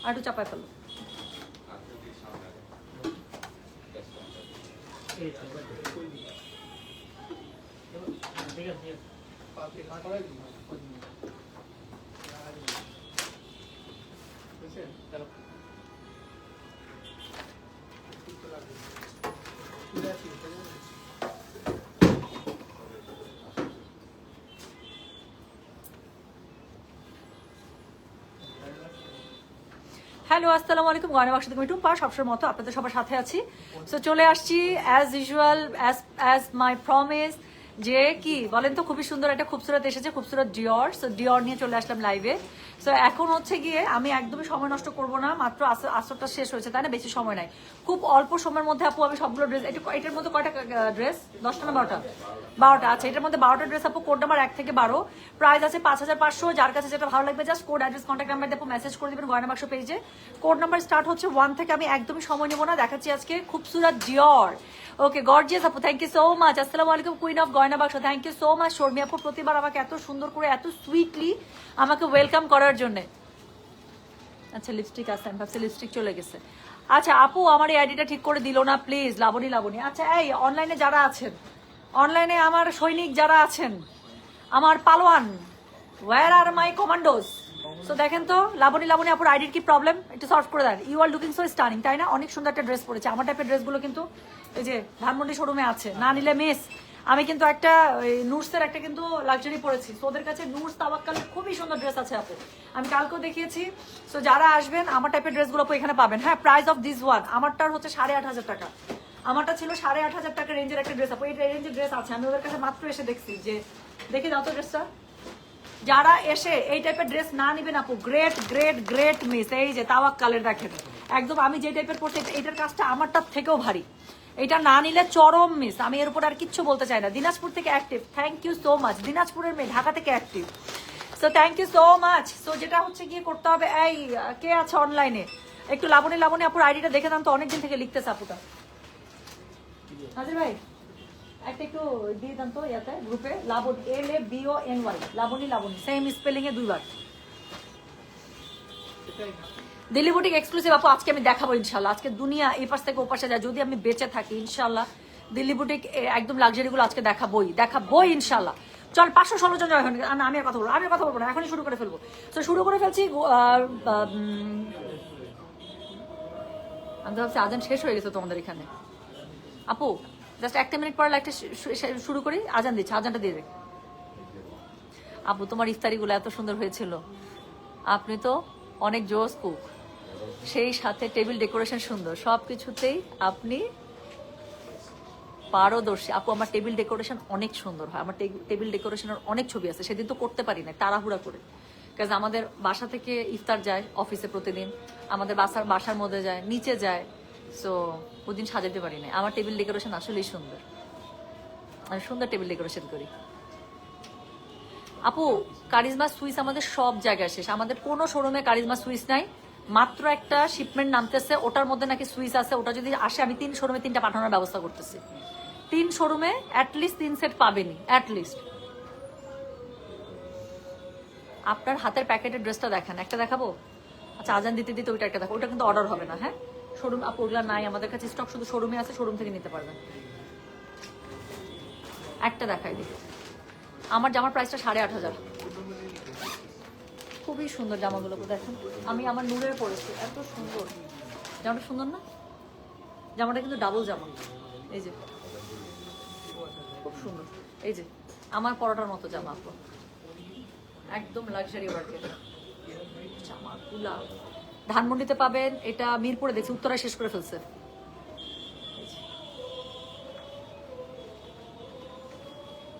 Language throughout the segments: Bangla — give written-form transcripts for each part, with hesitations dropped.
আর একটু চাপায় ফেলো। হ্যালো, আসসালামু আলাইকুম। গয়না বাক্স থেকে আমি টুম্পা, সবসময় মতো আপনাদের সবার সাথে আছি। সো চলে আসছি as usual, as my promise, যে কি বলেন তো, খুবই সুন্দর একটা খুবসুরত এসেছে, খুবসুরত ডিওর। সো ডিওর নিয়ে চলে আসলাম লাইভে। সো এখন হচ্ছে গিয়ে আমি একদমই সময় নষ্ট করব না, মাত্র আসরটা শেষ হয়েছে, তাই না? বেশি সময় নাই, খুব অল্প সময়ের মধ্যে আপু আমি সবগুলো ড্রেস, এটার মধ্যে কয়টা ড্রেস? 10টা না 12টা? 12টা। আচ্ছা, এটার মধ্যে 12টা ড্রেস আপু, কোড নাম্বার 1 থেকে 12, প্রাইস আছে 5500। যার কাছে যেটা ভালো লাগবে just code, address, contact number দিয়ে মেসেজ করে দিবেন গয়না বাক্স পেজে। কোড নাম্বার স্টার্ট হচ্ছে 1 থেকে। আমি একদমই সময় নেব না, দেখাচ্ছি আজকে খুবসুরত ডিওর। ওকে, গর্জিয়াস আপু, থ্যাংক ইউ সো মাচ। আসসালামু আলাইকুম কুইন অফ গয়না বাক্স, thank you so much. Sharmi আপু প্রতিবার আমাকে এত সুন্দর করে, এত সুইটলি আমাকে ওয়েলকাম করার জন্য। আচ্ছা, লিপস্টিক আছে, আমি ভাবছি লিপস্টিক চলে গেছে। আচ্ছা আপু, আমার এই আইডিটা ঠিক করে দিল না প্লিজ, লাবণী লাবণী। আচ্ছা, এই অনলাইনে যারা আছেন, অনলাইনে আমার সৈনিক যারা আছেন, আমার পালোয়ান, ওয়্যার আর মাই কমান্ডোস? সো দেখেন তো লাবণী লাবণী আপুর আইডির কি প্রবলেম, একটু সলভ করে দেন। You are looking so stunning, তাই না? অনেক সুন্দর একটা ড্রেস পরেছে। আমার টাইপের ড্রেসগুলো কিন্তু এই যে ধানমন্ডি শোরুমে আছে, না নিলে মিস। আমি কিন্তু একটা নুটসের একটা কিন্তু লাক্সারি পরেছি, তো ওদের কাছে নুটস তাওয়াক্কালের খুবই সুন্দর ড্রেস আছে আপু, আমি কালকেও দেখিয়েছি। সো যারা আসবেন আমার টাইপের ড্রেসগুলো আপু এখানে পাবেন। হ্যাঁ, প্রাইস অফ দিস ওয়ান, আমারটার হচ্ছে 8500 টাকা। আমারটা ছিল 8500 টাকা রেঞ্জের একটা ড্রেস আপু, এই রেঞ্জের ড্রেস আছে। আমি ওদের কাছে মাত্র এসে দেখছি, যে দেখে দাও তো ড্রেসটা। যারা এসে এই টাইপের ড্রেস না নিবেন আপু, গ্রেট গ্রেট গ্রেট মিস। এই যে তাওয়াক্কালের দেখেন, একদম আমি যে টাইপের পড়তে, এইটার কাজটা আমারটার থেকেও ভারী। এটা না নিলে চরম মিস। আমি এর উপর আর কিচ্ছু বলতে চাই না। দিনাজপুর থেকে active, thank you so much. দিনাজপুরের মেয়ে, ঢাকা থেকে active, so thank you so much. So যেটা হচ্ছে গিয়ে করতে হবে, এই কে আছে অনলাইনে, একটু লাবণী লাবণী আপুর আইডিটা দেখে দেন তো, অনেকদিন থেকে লিখতেছে আপুটা। হাজির ভাই, একটা একটু দিয়ে দেন তো ইয়াতে গ্রুপে, Labony, LABONY, Labony Labony, same spelling এ 2 বার। দিল্লি বুটিক এক্সক্লুসিভ আপু আজকে আমি দেখাবো ইনশাল্লাহ। আজকে দুনিয়া এই পাশ থেকে ও পাশে যায়, যদি আমি বেঁচে থাকি ইনশাল্লাহ দিল্লি বুটিক একদম লাক্সারি গুলো আজকে দেখাবোই ইনশাল্লাহ। চল, 516 জন জয় হন। আমি আর কথা বলবো, আমি কথা বলবো না, এখনই শুরু করে ফেলবো। তো শুরু করে ফেলছি। আমি তো ভাবছি আজান শেষ হয়ে গেছে তোমাদের এখানে। আপু জাস্ট 1 মিনিট পরে লাইকটা শুরু করি, আজান দিচ্ছে, আজানটা দিয়ে দে। আপু তোমার ইফতারিগুলো এত সুন্দর হয়েছিল, আপনি তো অনেক জোস কুক, সেই সাথে টেবিল ডেকোরেশন সুন্দর, সব কিছুতেই আপনি পারদর্শী। আপু আমার টেবিল ডেকোরেশন অনেক সুন্দর হয়, আমার টেবিল ডেকোরেশনের অনেক ছবি আছে। সেদিন তো করতে পারি না, তাড়াহুড়া করে, কারণ আমাদের বাসা থেকে ইফতার যায় অফিসে প্রতিদিন, আমাদের বাসার মধ্যে যায়, নিচে যায়। সো ওদিন সাজাতে পারি না। আমার টেবিল ডেকোরেশন আসলেই সুন্দর, আমি সুন্দর টেবিল ডেকোরেশন করি। আপু কারিজমা সুইস আমাদের সব জায়গায় শেষ, আমাদের কোনো শোরুমে কারিজমা সুইস নাই। মাত্র একটা শিপমেন্ট নামতেছে, ওটার মধ্যে নাকি সুইস আছে। ওটা যদি আসে আমি 3 শোরুমে 3টা পাঠানোর ব্যবস্থা করতেছি। 3 শোরুমে অ্যাটলিস্ট 3 সেট পাবেনি, অ্যাটলিস্ট। আপনার হাতের প্যাকেটের ড্রেসটা দেখান, একটা দেখাবো। আচ্ছা, আজান দিতে দিতে ওইটা একটা দেখো, ওটা কিন্তু অর্ডার হবে না। হ্যাঁ, শোরুম আপু ওগুলা নাই আমাদের কাছে, স্টক শুধু শোরুমে আছে, শোরুম থেকে নিতে পারবেন। একটা দেখাই দিই। আমার জামার প্রাইসটা 8500। খুবই সুন্দর জামাগুলো দেখেন, আমি আমার নূরের পরেছি, এত সুন্দর জামাটা, সুন্দর না? জামাটা কিন্তু ডাবল জামা, এই যে খুব সুন্দর। এই যে আমার পরোটার মতো জামা আপু, একদম লাক্সারি ওয়ার্কের জামাগুলা। ধানমন্ডিতে পাবেন, এটা মিরপুরে দেখছি, উত্তরায় শেষ করে ফেলছে।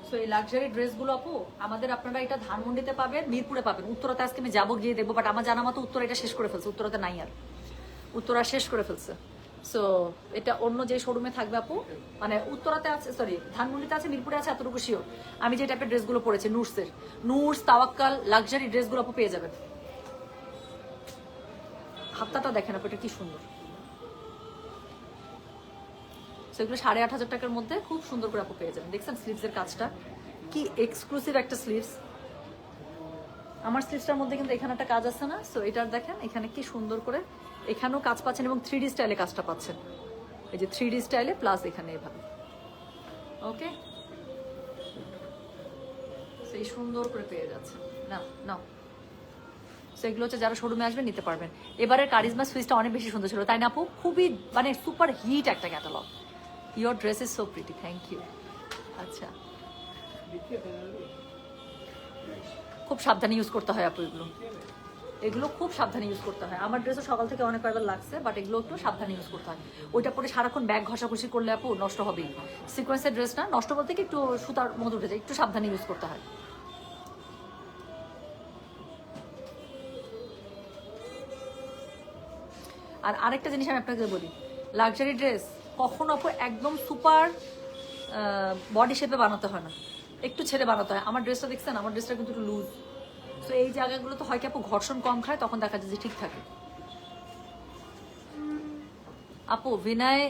সো এই লাক্সারি ড্রেসগুলো আপু আমাদের, আপনারা এটা ধানমন্ডিতে পাবেন, মিরপুরে পাবেন, উত্তরাতে আজকে আমি যাবো, গিয়ে দেখবো। বাট আমার জানা মতো উত্তরা এটা শেষ করে ফেলছে, উত্তরাতে নাই আর, উত্তরা শেষ করে ফেলছে। সো এটা অন্য যে শোরুমে থাকবে আপু, মানে উত্তরাতে আছে, সরি ধানমন্ডিতে আছে, মিরপুরে আছে, এতটুকু শিওর। আমি যে টাইপের ড্রেসগুলো পরেছি, নুটস তাওয়াক্কাল লাক্সারি ড্রেসগুলো আপু পেয়ে যাবেন। হাতটাটা দেখেন আপু, এটা কি সুন্দর। সেগুলো 8500 টাকার মধ্যে খুব সুন্দর করে আপু পেয়ে যাবেন। দেখছেন স্লিভসের কাজটা কি এক্সক্লুসিভ একটা স্লিভস। আমার স্লিভসটার মধ্যে কিন্তু এখানে একটা কাজ আছে না, সো এটার দেখেন এখানে কি সুন্দর করে এখানেও কাজ পাচ্ছেন এবং 3D স্টাইলে কাজটা পাচ্ছেন, এই যে 3D স্টাইলে প্লাস এখানে এভাবে। ওকে, সেই সুন্দর করে পেয়ে যাচ্ছেন না না। সেগুলো হচ্ছে যারা শোরুমে আসবেন নিতে পারবেন। এবারের কারিজমা সুইচটা অনেক বেশি সুন্দর ছিল, তাই না আপু? খুবই মানে সুপার হিট একটা catalogue. Your dress is so pretty, thank you. আচ্ছা, খুব সাবধানে ইউজ করতে হয় আপু এগুলো, এগুলো খুব সাবধানে ইউজ করতে হয়। আমার ড্রেসও সকাল থেকে অনেক কয়েকবার লাগছে, বাট এগুলো একটু সাবধানে ইউজ করতে হয়। ওইটা পরে সারাক্ষণ ব্যাগ ঘষাঘষি করলে আপু নষ্ট হবেই। সিকোয়েন্সের ড্রেস না, নষ্ট বলতে কি একটু সুতার মধ্যে উঠে যায়, একটু সাবধানে ইউজ করতে হয়। আর আরেকটা জিনিস আমি আপনাকে বলি, লাক্সারি ড্রেস কখনো আপু একদম সুপার বডি শেপে বানাতে হয় না, একটু ছেড়ে বানাতে হয়। আমার ড্রেসটা দেখছেন, আমার ড্রেসটা কিন্তু একটু লুজ, তো এই জায়গাগুলো তো হয় কি আপু ঘর্ষণ কম খায়, তখন দেখা যায় যে ঠিক থাকে। আপু বিনয়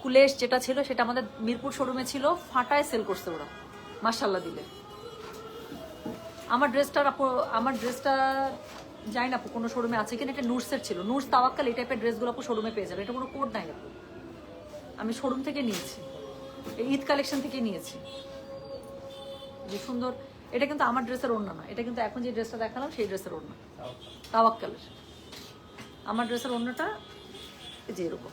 কুলেশ যেটা ছিল সেটা আমাদের মিরপুর শোরুমে ছিল, ফাটায় সেল করছে ওরা, মাশাল্লাহ দিলে। আমার ড্রেসটা জানি না আপু কোনো শোরুমে আছে কিনা, এটা নুরসের ছিল, নুরস তাওয়াক্কাল, এই টাইপের ড্রেসগুলো আপু শোরুমে পেয়ে যাবে, এটা কোনো কোড নাই আপু, আমি শোরুম থেকে নিয়েছি, এই ঈদ কালেকশন থেকে নিয়েছি। যে সুন্দর, এটা কিন্তু আমার ড্রেসের ওড়না না, এটা কিন্তু এখন যে ড্রেসটা দেখালাম সেই ড্রেসের ওড়না, তাওয়াক্কালের। আমার ড্রেসের ওড়নাটা যে এরকম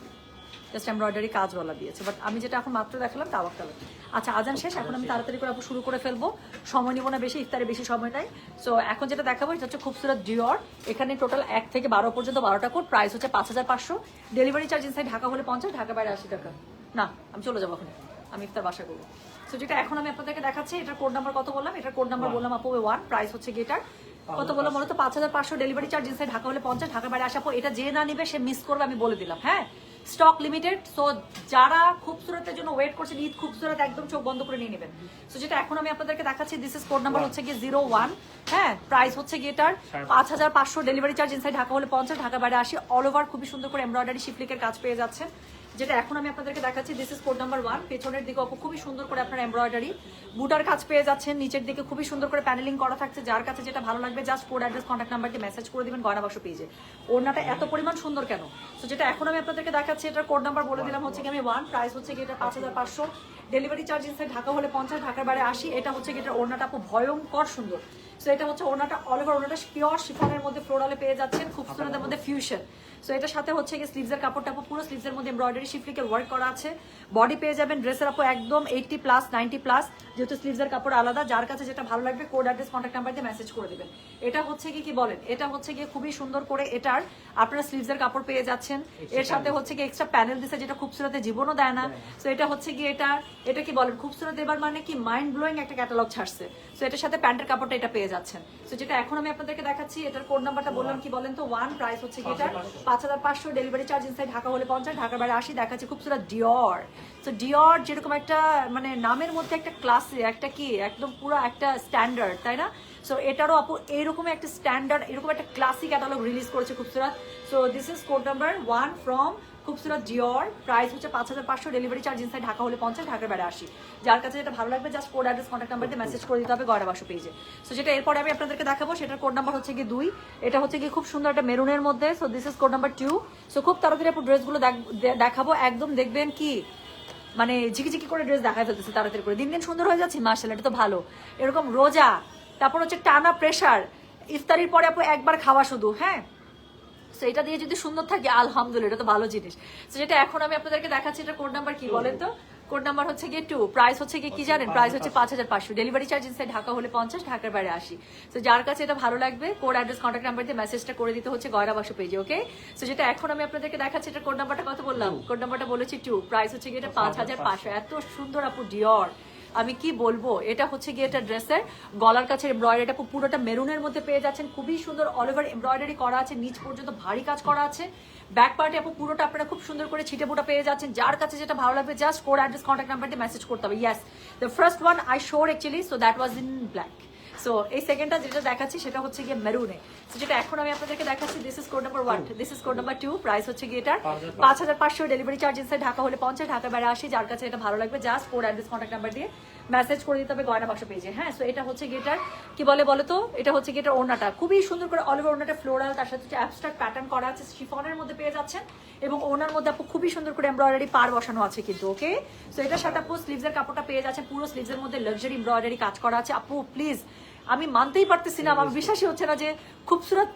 জাস্ট এমব্রয়ডারি কাজওয়ালা দিয়েছে, বাট আমি যেটা এখন মাত্র দেখালাম তাওয়াক্কালের। আচ্ছা, আজান শেষ, এখন আমি তাড়াতাড়ি করে আপু শুরু করে ফেলবো, সময় নিব না বেশি, ইফতারে বেশি সময় নাই। সো এখন যেটা দেখাবো এটা হচ্ছে খুবসুরত ডিওর। এখানে টোটাল 1 থেকে 12 পর্যন্ত 12টা কোড, প্রাইস হচ্ছে 5500। ডেলিভারি চার্জ ইনসাইড ঢাকা হলে 50, ঢাকা বাইরে 80 টাকা। না, আমি চলে যাবো ওখানে, আমি ইফতার বাসা করবো। সো যেটা এখন আমি আপনাদেরকে দেখাচ্ছি, এটার কোড নাম্বার কত বললাম, এটার কোড নাম্বার বললাম আপু 1, প্রাইস হচ্ছে গেটার কত বললাম বলো তো 5500। ডেলিভারি চার্জ ইনসাইড ঢাকা হলে 50, ঢাকা বাইরে আসা পর এটা যে না নিবে সে মিস করবে, আমি বলে দিলাম। হ্যাঁ, স্টক লিমিটেড। সো যারা খুবসুরতের জন্য ওয়েট করছেন, ঈদ খুবসুরত একদম চোখ বন্ধ করে নিয়ে নেবেন। সো যেটা এখন আমি আপনাদেরকে দেখাচ্ছি, দিস ইজ কোড নাম্বার হচ্ছে গিয়ে 01। হ্যাঁ, প্রাইস হচ্ছে গিয়ে এটার 5500। ডেলিভারি চার্জ ইনসাইড ঢাকা হলে 50, ঢাকা বাইরে আসি। অল ওভার খুবই সুন্দর করে এমব্রয়ডারি শিফলিকের কাজ পেয়ে যাচ্ছেন, যেটা এখন আমি আপনাদেরকে দেখাচ্ছি। This is code number 1। পেছনের দিকে আপু খুবই সুন্দর করে আপনার এমব্রয়ডারি বুটার কাজ পেয়ে যাচ্ছেন, নিচের দিকে খুবই সুন্দর করে প্যানেলিং করা থাকছে। যার কাছে যেটা ভালো লাগবে just code address contact number দিয়ে মেসেজ করে দিবেন গয়না বাক্স পেজে। ওড়নাটা এত পরিমাণ সুন্দর কেন? সো যেটা এখন আমি আপনাদেরকে দেখাচ্ছি, এটার কোড নাম্বার বলে দিলাম হচ্ছে কি আমি 1, প্রাইস হচ্ছে কি এটা 5500। ডেলিভারি চার্জ ইনসাইড ঢাকা হলে 50, ঢাকার বাইরে আসি। এটা হচ্ছে কি এটার ওড়নাটা আপু ভয়ঙ্কর সুন্দর। সো এটা হচ্ছে ওড়নাটা, অল ওভার ওড়নাটা পিওর শিফনের মধ্যে ফ্লোরালে পেয়ে যাচ্ছেন, খুব সুন্দরের মধ্যে ফিউশন। সো এটার সাথে হচ্ছে কি স্লিভসের কাপড়টা আপু পুরো স্লিভসের মধ্যে এমব্রয়ডারি শিফলিকের ওয়ার্ক করা আছে। বডি পেয়ে যাবেন ড্রেসের আপু একদম 80+, 90+, যেহেতু স্লিভসের কাপড় আলাদা। যার কাছে যেটা ভালো লাগবে কোড অ্যাড্রেস কন্ট্যাক্ট নাম্বার দিয়ে মেসেজ করে দিবেন। এটা হচ্ছে কি বলেন, এটা হচ্ছে গিয়ে খুবই সুন্দর করে এটার আপনারা স্লিভসের কাপড় পেয়ে যাচ্ছেন। এর সাথে হচ্ছে কি এক্সট্রা প্যানেল দিছে, যেটা খুবসুরতে জীবনও দেয় না। সো এটা হচ্ছে গিয়ে এটা কি বলেন, খুবসুরত এবার মানে কি মাইন্ড ব্লোয়িং একটা ক্যাটালগ ছাড়ছে। সো এটার সাথে প্যান্টের কাপড়টা এটা পেয়ে যাচ্ছেন। সো যেটা এখন আমি আপনাদেরকে দেখাচ্ছি, এটার কোড নাম্বারটা বললাম কি বলেন তো 1, প্রাইস হচ্ছে কি এটা 5500। ডেলিভারি চার্জ ইনসাইড ঢাকা হলে 50, ঢাকার বাইরে আসি। দেখাচ্ছি খুবসুরত ডিওর। সো ডিওর যেরকম একটা মানে নামের মধ্যে একটা ক্লাসে একটা কি একদম পুরো একটা স্ট্যান্ডার্ড, তাই না? সো এটারও আপু এইরকম একটা স্ট্যান্ডার্ড, এরকম একটা ক্লাসিক ক্যাটালগ রিলিজ করেছে Khubsurat. So this is code number 1 from Khubsurat Dior. Price হচ্ছে 5500। ডেলিভারি চার্জ ইনসাইড ঢাকা হলে 50, ঢাকার বাইরে আসি। যার কাছে যেটা ভালো লাগবে just code address contact number দিয়ে মেসেজ করে দিতে হবে গয়না বাক্স পেজে। সো যেটা এরপরে আমি আপনাদেরকে দেখাবো, সেটার কোড নাম্বার হচ্ছে গিয়ে 2। এটা হচ্ছে গিয়ে খুব সুন্দর একটা মেরুনের মধ্যে। So this is code number 2। So খুব তাড়াতাড়ি আপু ড্রেসগুলো দেখাবো, একদম দেখবেন কি মানে ঝিকিঝিকি করে ড্রেস দেখায় ফেলতেছে তাড়াতাড়ি করে, দিন দিন সুন্দর হয়ে যাচ্ছে। মার্শাল্লাহ, এটা তো ভালো। এরকম রোজা, তারপর হচ্ছে টানা প্রেশার, ইফতারির পরে আপু একবার খাওয়া শুধু। হ্যাঁ, সো এটা দিয়ে যদি সুন্দর থাকে আলহামদুলিল্লাহ, এটা তো ভালো জিনিস। তো যেটা এখন আমি আপনাদেরকে দেখাচ্ছি, এটা কোড নাম্বার কি বলেন তো? কোড নাম্বার হচ্ছে গিয়ে 2, প্রাইস হচ্ছে গিয়ে কি জানেন, প্রাইস হচ্ছে 5500। ডেলিভারি চার্জ ইনসাইড ঢাকা হলে 50, ঢাকার বাইরে আসি। তো যার কাছে এটা ভালো লাগবে কোড অ্যাড্রেস কন্ট্যাক্ট নাম্বার দিয়ে মেসেজটা করে দিতে হচ্ছে গয়না বাক্স পেজে। ওকে, সো যেটা এখন আমি আপনাদেরকে দেখাচ্ছি, এটা কোড নাম্বারটা কত বললাম? কোড নাম্বারটা বলেছি 2, প্রাইস হচ্ছে গিয়ে এটা 5500। এত সুন্দর আপু ডিওর, আমি কি বলবো। এটা হচ্ছে গিয়ে এটা ড্রেসের গলার কাছে এমব্রয়ডারিটা পুরোটা মেরুনের মধ্যে পেয়ে যাচ্ছেন, খুবই সুন্দর অল ওভার এমব্রয়ডারি করা আছে, নিচ পর্যন্ত ভারী কাজ করা আছে। ব্যাক পার্টে আপু পুরোটা আপনারা খুব সুন্দর করে ছিটে বুটা পেয়ে যাচ্ছেন। যার কাছে যেটা ভালো লাগবে just code address contact number দিয়ে মেসেজ করতে হবে। Yes, the first one I showed actually, so that was in black. So এই সেকেন্ডটা যেটা দেখাচ্ছি সেটা হচ্ছে গিয়ে মেরুনে। সো যেটা এখন আমি আপনাদেরকে দেখাচ্ছি, this is code number 1, this is code number 2, price হচ্ছে গিয়ে এটার 5500। ডেলিভারি চার্জ ইনসাইড ঢাকা হলে 50, ঢাকার বাইরে আসি। যার কাছে এটা ভালো লাগবে just code address contact number দিয়ে মেসেজ করে দিতে হবে গয়না বাক্স পেজে। হ্যাঁ, সো এটা হচ্ছে গিয়েটার কি বলে তো, এটা হচ্ছে গিয়েটার ওড়নাটা খুবই সুন্দর করে অল ওভার ওড়নাটা ফ্লোরাল, তার সাথে হচ্ছে অ্যাবস্ট্রাক্ট প্যাটার্ন করা আছে, শিফনের মধ্যে পেয়ে যাচ্ছেন এবং ওড়নার মধ্যে আপু খুবই সুন্দর করে এমব্রয়ডারি পার বসানো আছে কিন্তু। ওকে, সো এটার সাথে আপু স্লিভসের কাপড়টা পেয়ে যাচ্ছেন, পুরো স্লিভসের মধ্যে লাক্সারি এমব্রয়ডারি কাজ করা আছে। আপু প্লিজ, আমি মানতেই পারতেছি না, আমার বিশ্বাসই হচ্ছে না যে খুবসুরত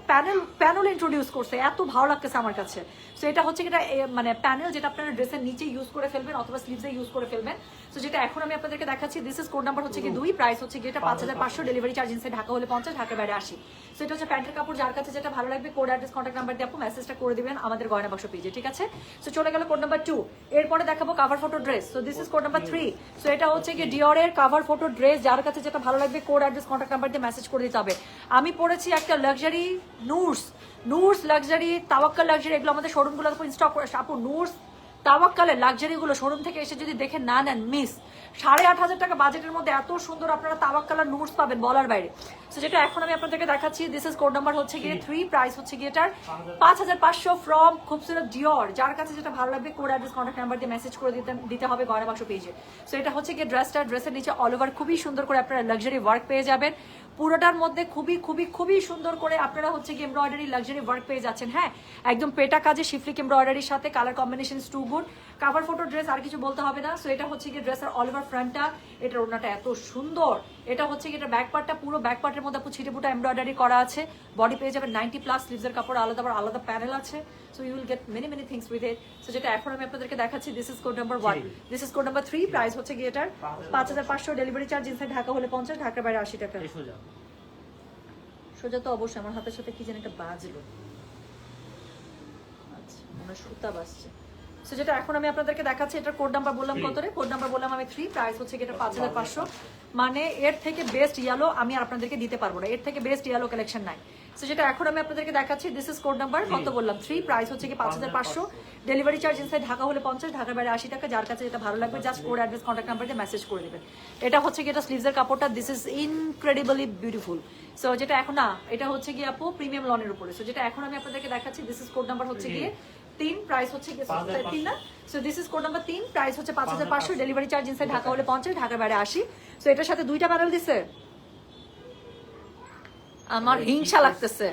প্যানেল ইন্ট্রোডিউস করছে, এত ভালো লাগতেছে আমার কাছে। সো এটা হচ্ছে এটা মানে প্যানেল যেটা আপনারা ড্রেসের নিচে ইউজ করে ফেলবেন অথবা স্লিভসে ইউজ করে ফেলবেন। সো যেটা এখন আমি আপনাদেরকে দেখাচ্ছি, দিস ইজ কোড নাম্বার হচ্ছে কি 2, প্রাইস হচ্ছে কি এটা 5500, ডেলিভারি চার্জ ইনসাইড ঢাকা হলে 50, ঢাকার বাইরে 80। সো এটা হচ্ছে প্যান্টের কাপড়, যার কাছে যেটা ভালো লাগবে কোড অ্যাড্রেস কন্ট্যাক্ট নাম্বার দিয়ে আপু মেসেজটা করে দিবেন আমাদের গয়না বাক্স পেজে, ঠিক আছে। সো চলে গেল কোড নাম্বার 2, এরপরে দেখাবো cover photo dress. So this is code number 3। So এটা হচ্ছে কি ডিওরের কাভার ফটো ড্রেস, যার কাছে যেটা ভালো লাগবে কোড অ্যাড্রেস কন্ট্যাক্ট নাম্বার দিয়ে মেসেজ করে দিতে হবে। আমি পড়েছি একটা লাক্সারি নুরস লাক্সারি, তাওয়াক্কাল লাক্সারি, এগুলো আমাদের শোরুমগুলো স্টক করে আপু। নুরস তাওয়াক্কালের লাক্সারিগুলো শোরুম থেকে এসে যদি দেখে না নেন মিস। 8500 টাকা বাজেটের মধ্যে এত সুন্দর আপনারা তাওয়াক্কাল আর নুরস পাবেন বলার বাইরে। সো যেটা এখন আমি আপনাদেরকে দেখাচ্ছি, দিস ইজ কোড নাম্বার হচ্ছে গিয়ে 3, প্রাইস হচ্ছে গিয়ে এটার 5500 ফ্রম খুবসুরত ডিওর, যার কাছে যেটা ভালো লাগবে কোড অ্যাড্রেস কন্ট্যাক্ট নাম্বার দিয়ে মেসেজ করে দিতে হবে গয়না বাক্স পেজে। সো এটা হচ্ছে গিয়ে ড্রেসের নিচে অল ওভার খুবই সুন্দর করে আপনারা লাক্সারি ওয়ার্ক পেয়ে যাবেন, পুরোটার মধ্যে খুবই সুন্দর করে আপনারা হচ্ছে কি এমব্রয়ডারি লাক্সারি ওয়ার্ক পেয়ে যাচ্ছেন। হ্যাঁ, একদম পেটা কাজে শিফলিক এমব্রয়ডারির সাথে colour combination too good. Cover photo dress আর কিছু বলতে হবে না। সো এটা হচ্ছে কি ড্রেসের অল ওভার ফ্রন্টটা, এটার ওড়নাটা এত সুন্দর, এটা হচ্ছে কি এটা ব্যাক পার্টটা, পুরো ব্যাক পার্টের মধ্যে আপু ছিটেপুটা এমব্রয়ডারি করা আছে, বডি পেয়ে যাবেন 90+, স্লিভসের কাপড় আলাদা প্যানেল আছে। So you will get many things with it. So যেটা এখন আমি আপনাদেরকে দেখাচ্ছি, this is code number 1, this is code number 3, price হচ্ছে কি এটার 5500, ডেলিভারি চার্জ ইনসাইড ঢাকা হলে 50, ঢাকার বাইরে 80 টাকা। সোজা তো অবশ্যই, আমার হাতের সাথে কি যেন একটা বাজলো, আচ্ছা মনে হয় সুতা বাজছে। সো যেটা এখন আমি আপনাদেরকে দেখাচ্ছি, এটার কোড নাম্বার বললাম কত রে, কোড নাম্বার বললাম আমি 3, প্রাইস হচ্ছে এটা 5500। মানে এর থেকে বেস্ট ইয়েলো আমি আর আপনাদেরকে দিতে পারবো না, এর থেকে বেস্ট ইয়েলো কালেকশন নাই। সো যেটা এখন আমি আপনাদেরকে দেখাচ্ছি, দিস ইজ কোড নাম্বার কত বললাম 3, প্রাইস হচ্ছে কি 5500, ডেলিভারি চার্জ ইনসাইড ঢাকা হলে 50, ঢাকার বাইরে 80 টাকা। যার কাছে যেটা ভালো লাগবে just code address contact number দিয়ে মেসেজ করে দেবেন। এটা হচ্ছে কি এটা স্লিভসের কাপড়টা, this is incredibly beautiful. So যেটা এখন না, এটা হচ্ছে কি আপু প্রিমিয়াম লনের উপরে। সো যেটা এখন আমি আপনাদেরকে দেখাচ্ছি, দিস ইজ কোড নাম্বার হচ্ছে গিয়ে 3, প্রাইস হচ্ছে গিয়ে 3 না। So this is code number 3, price হচ্ছে 5500, ডেলিভারি চার্জ ইনসাইড ঢাকা হলে 50, ঢাকার বাইরে 80। সো এটার সাথে 2টা প্যানেল দিছে, আমার হিংসা লাগতেছে।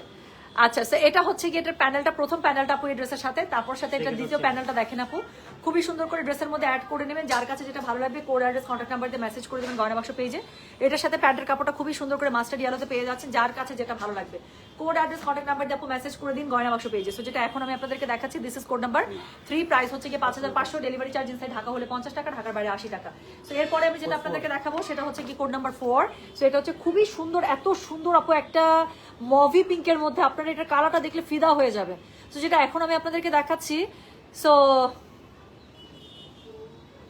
আচ্ছা, সো এটা হচ্ছে কি এটার প্যানেলটা, প্রথম প্যানেলটা আপু এই ড্রেসের সাথে, তারপর সাথে এটা দ্বিতীয় প্যানেলটা দেখেন আপু, খুবই সুন্দর করে ড্রেসের মধ্যে অ্যাড করে নেবেন। যার কাছে যেটা ভালো লাগবে কোড অ্যাড্রেস কন্ট্যাক্ট নাম্বার দিয়ে মেসেজ করে দেবেন গয়না বাক্স পেজে। এটার সাথে প্যান্টের কাপড়টা খুবই সুন্দর করে মাস্টার্ড ইয়েলোতে পেয়ে যাচ্ছেন, যার কাছে যেটা ভালো লাগবে কোড অ্যাড্রেস কন্ট্যাক্ট নাম্বার দিয়ে আপু মেসেজ করে দিন গয়না বাক্স পেজে। সো যেটা এখন আমি আপনাদেরকে দেখাচ্ছি, this is code number 3, price হচ্ছে কি 5500, ডেলিভারি চার্জ ইনসাইড ঢাকা হলে 50 টাকা, ঢাকার বাইরে 80 টাকা। সো এরপরে আমি যেটা আপনাদেরকে দেখাবো সেটা হচ্ছে কি কোড নাম্বার 4। সো এটা হচ্ছে খুবই সুন্দর, এত সুন্দর আপু, একটা মভি পিঙ্কের মধ্যে, আপনারা এটার কালারটা দেখলে ফিদা হয়ে যাবে। সো যেটা এখন আমি আপনাদেরকে দেখাচ্ছি,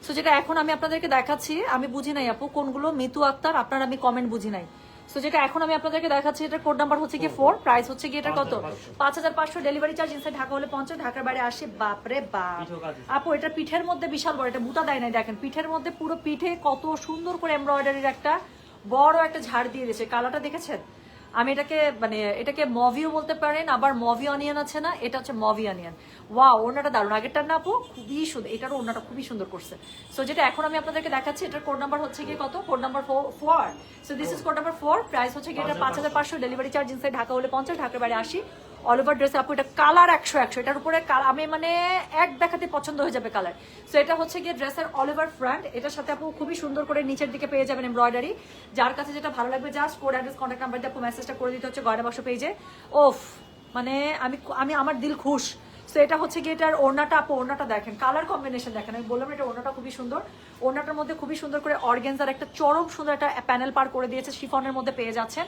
সো যেটা এখন আমি আপনাদেরকে দেখাচ্ছি, আমি বুঝি নাই আপু কোনগুলো মিতু আক্তার, আপনার আমি কমেন্ট বুঝি নাই। সো যেটা এখন আমি আপনাদেরকে দেখাচ্ছি, এটার কোড নাম্বার হচ্ছে কি 4, প্রাইস হচ্ছে কি এটা কত 5500, ডেলিভারি চার্জ ইনসাইড ঢাকা হলে 50, ঢাকার বাইরে 80। বাপরে বাপ আপু, এটা পিঠের মধ্যে বিশাল বড়, এটা বুটা দেয় নাই, দেখেন পিঠের মধ্যে পুরো পিঠে কত সুন্দর করে এমব্রয়ডারির একটা বড় একটা ঝাড় দিয়ে দিয়েছে, কালারটা দেখেছেন। আমি এটাকে মভিও বলতে পারেন, আবার মভি অনিয়ন আছে না, এটা হচ্ছে মভি অনিয়ন। ওয়াও, ওড়নাটা দারুণ, আগেরটার না আপু খুবই সুন্দর, এটারও ওড়নাটা খুবই সুন্দর করছে। সো যেটা এখন আমি আপনাদেরকে দেখাচ্ছি, এটার কোড নাম্বার হচ্ছে গিয়ে কত, code number 4। So this is code number 4, price হচ্ছে গিয়ে এটা 5500, ডেলিভারি চার্জ ইনসাইড ঢাকা হলে 50, ঢাকার বাইরে 80। অল ওভার ড্রেস আপু, এটা কালার 100, এটার উপরে আমি এক দেখাতে পছন্দ হয়ে যাবে কালার। সো এটা হচ্ছে গিয়ে ড্রেসের অল ওভার ফ্রন্ট, এটার সাথে আপু খুবই সুন্দর করে নিচের দিকে পেয়ে যাবেন এমব্রয়ডারি। যার কাছে যেটা ভালো লাগবে just code address contact number দিয়ে আপু মেসেজটা করে দিতে হচ্ছে গয়না বাক্স পেজে। ওফ, মানে আমি আমার দিল খুশ। সো এটা হচ্ছে গিয়ে এটার ওড়নাটা, আপু ওড়নাটা দেখেন, কালার কম্বিনেশন দেখেন, আমি বললাম এটা ওড়নাটা খুবই সুন্দর। ওড়নাটার মধ্যে খুবই সুন্দর করে অর্গানজার একটা চরম সুন্দর একটা প্যানেল পার করে দিয়েছে, শিফনের মধ্যে পেয়ে যাচ্ছেন।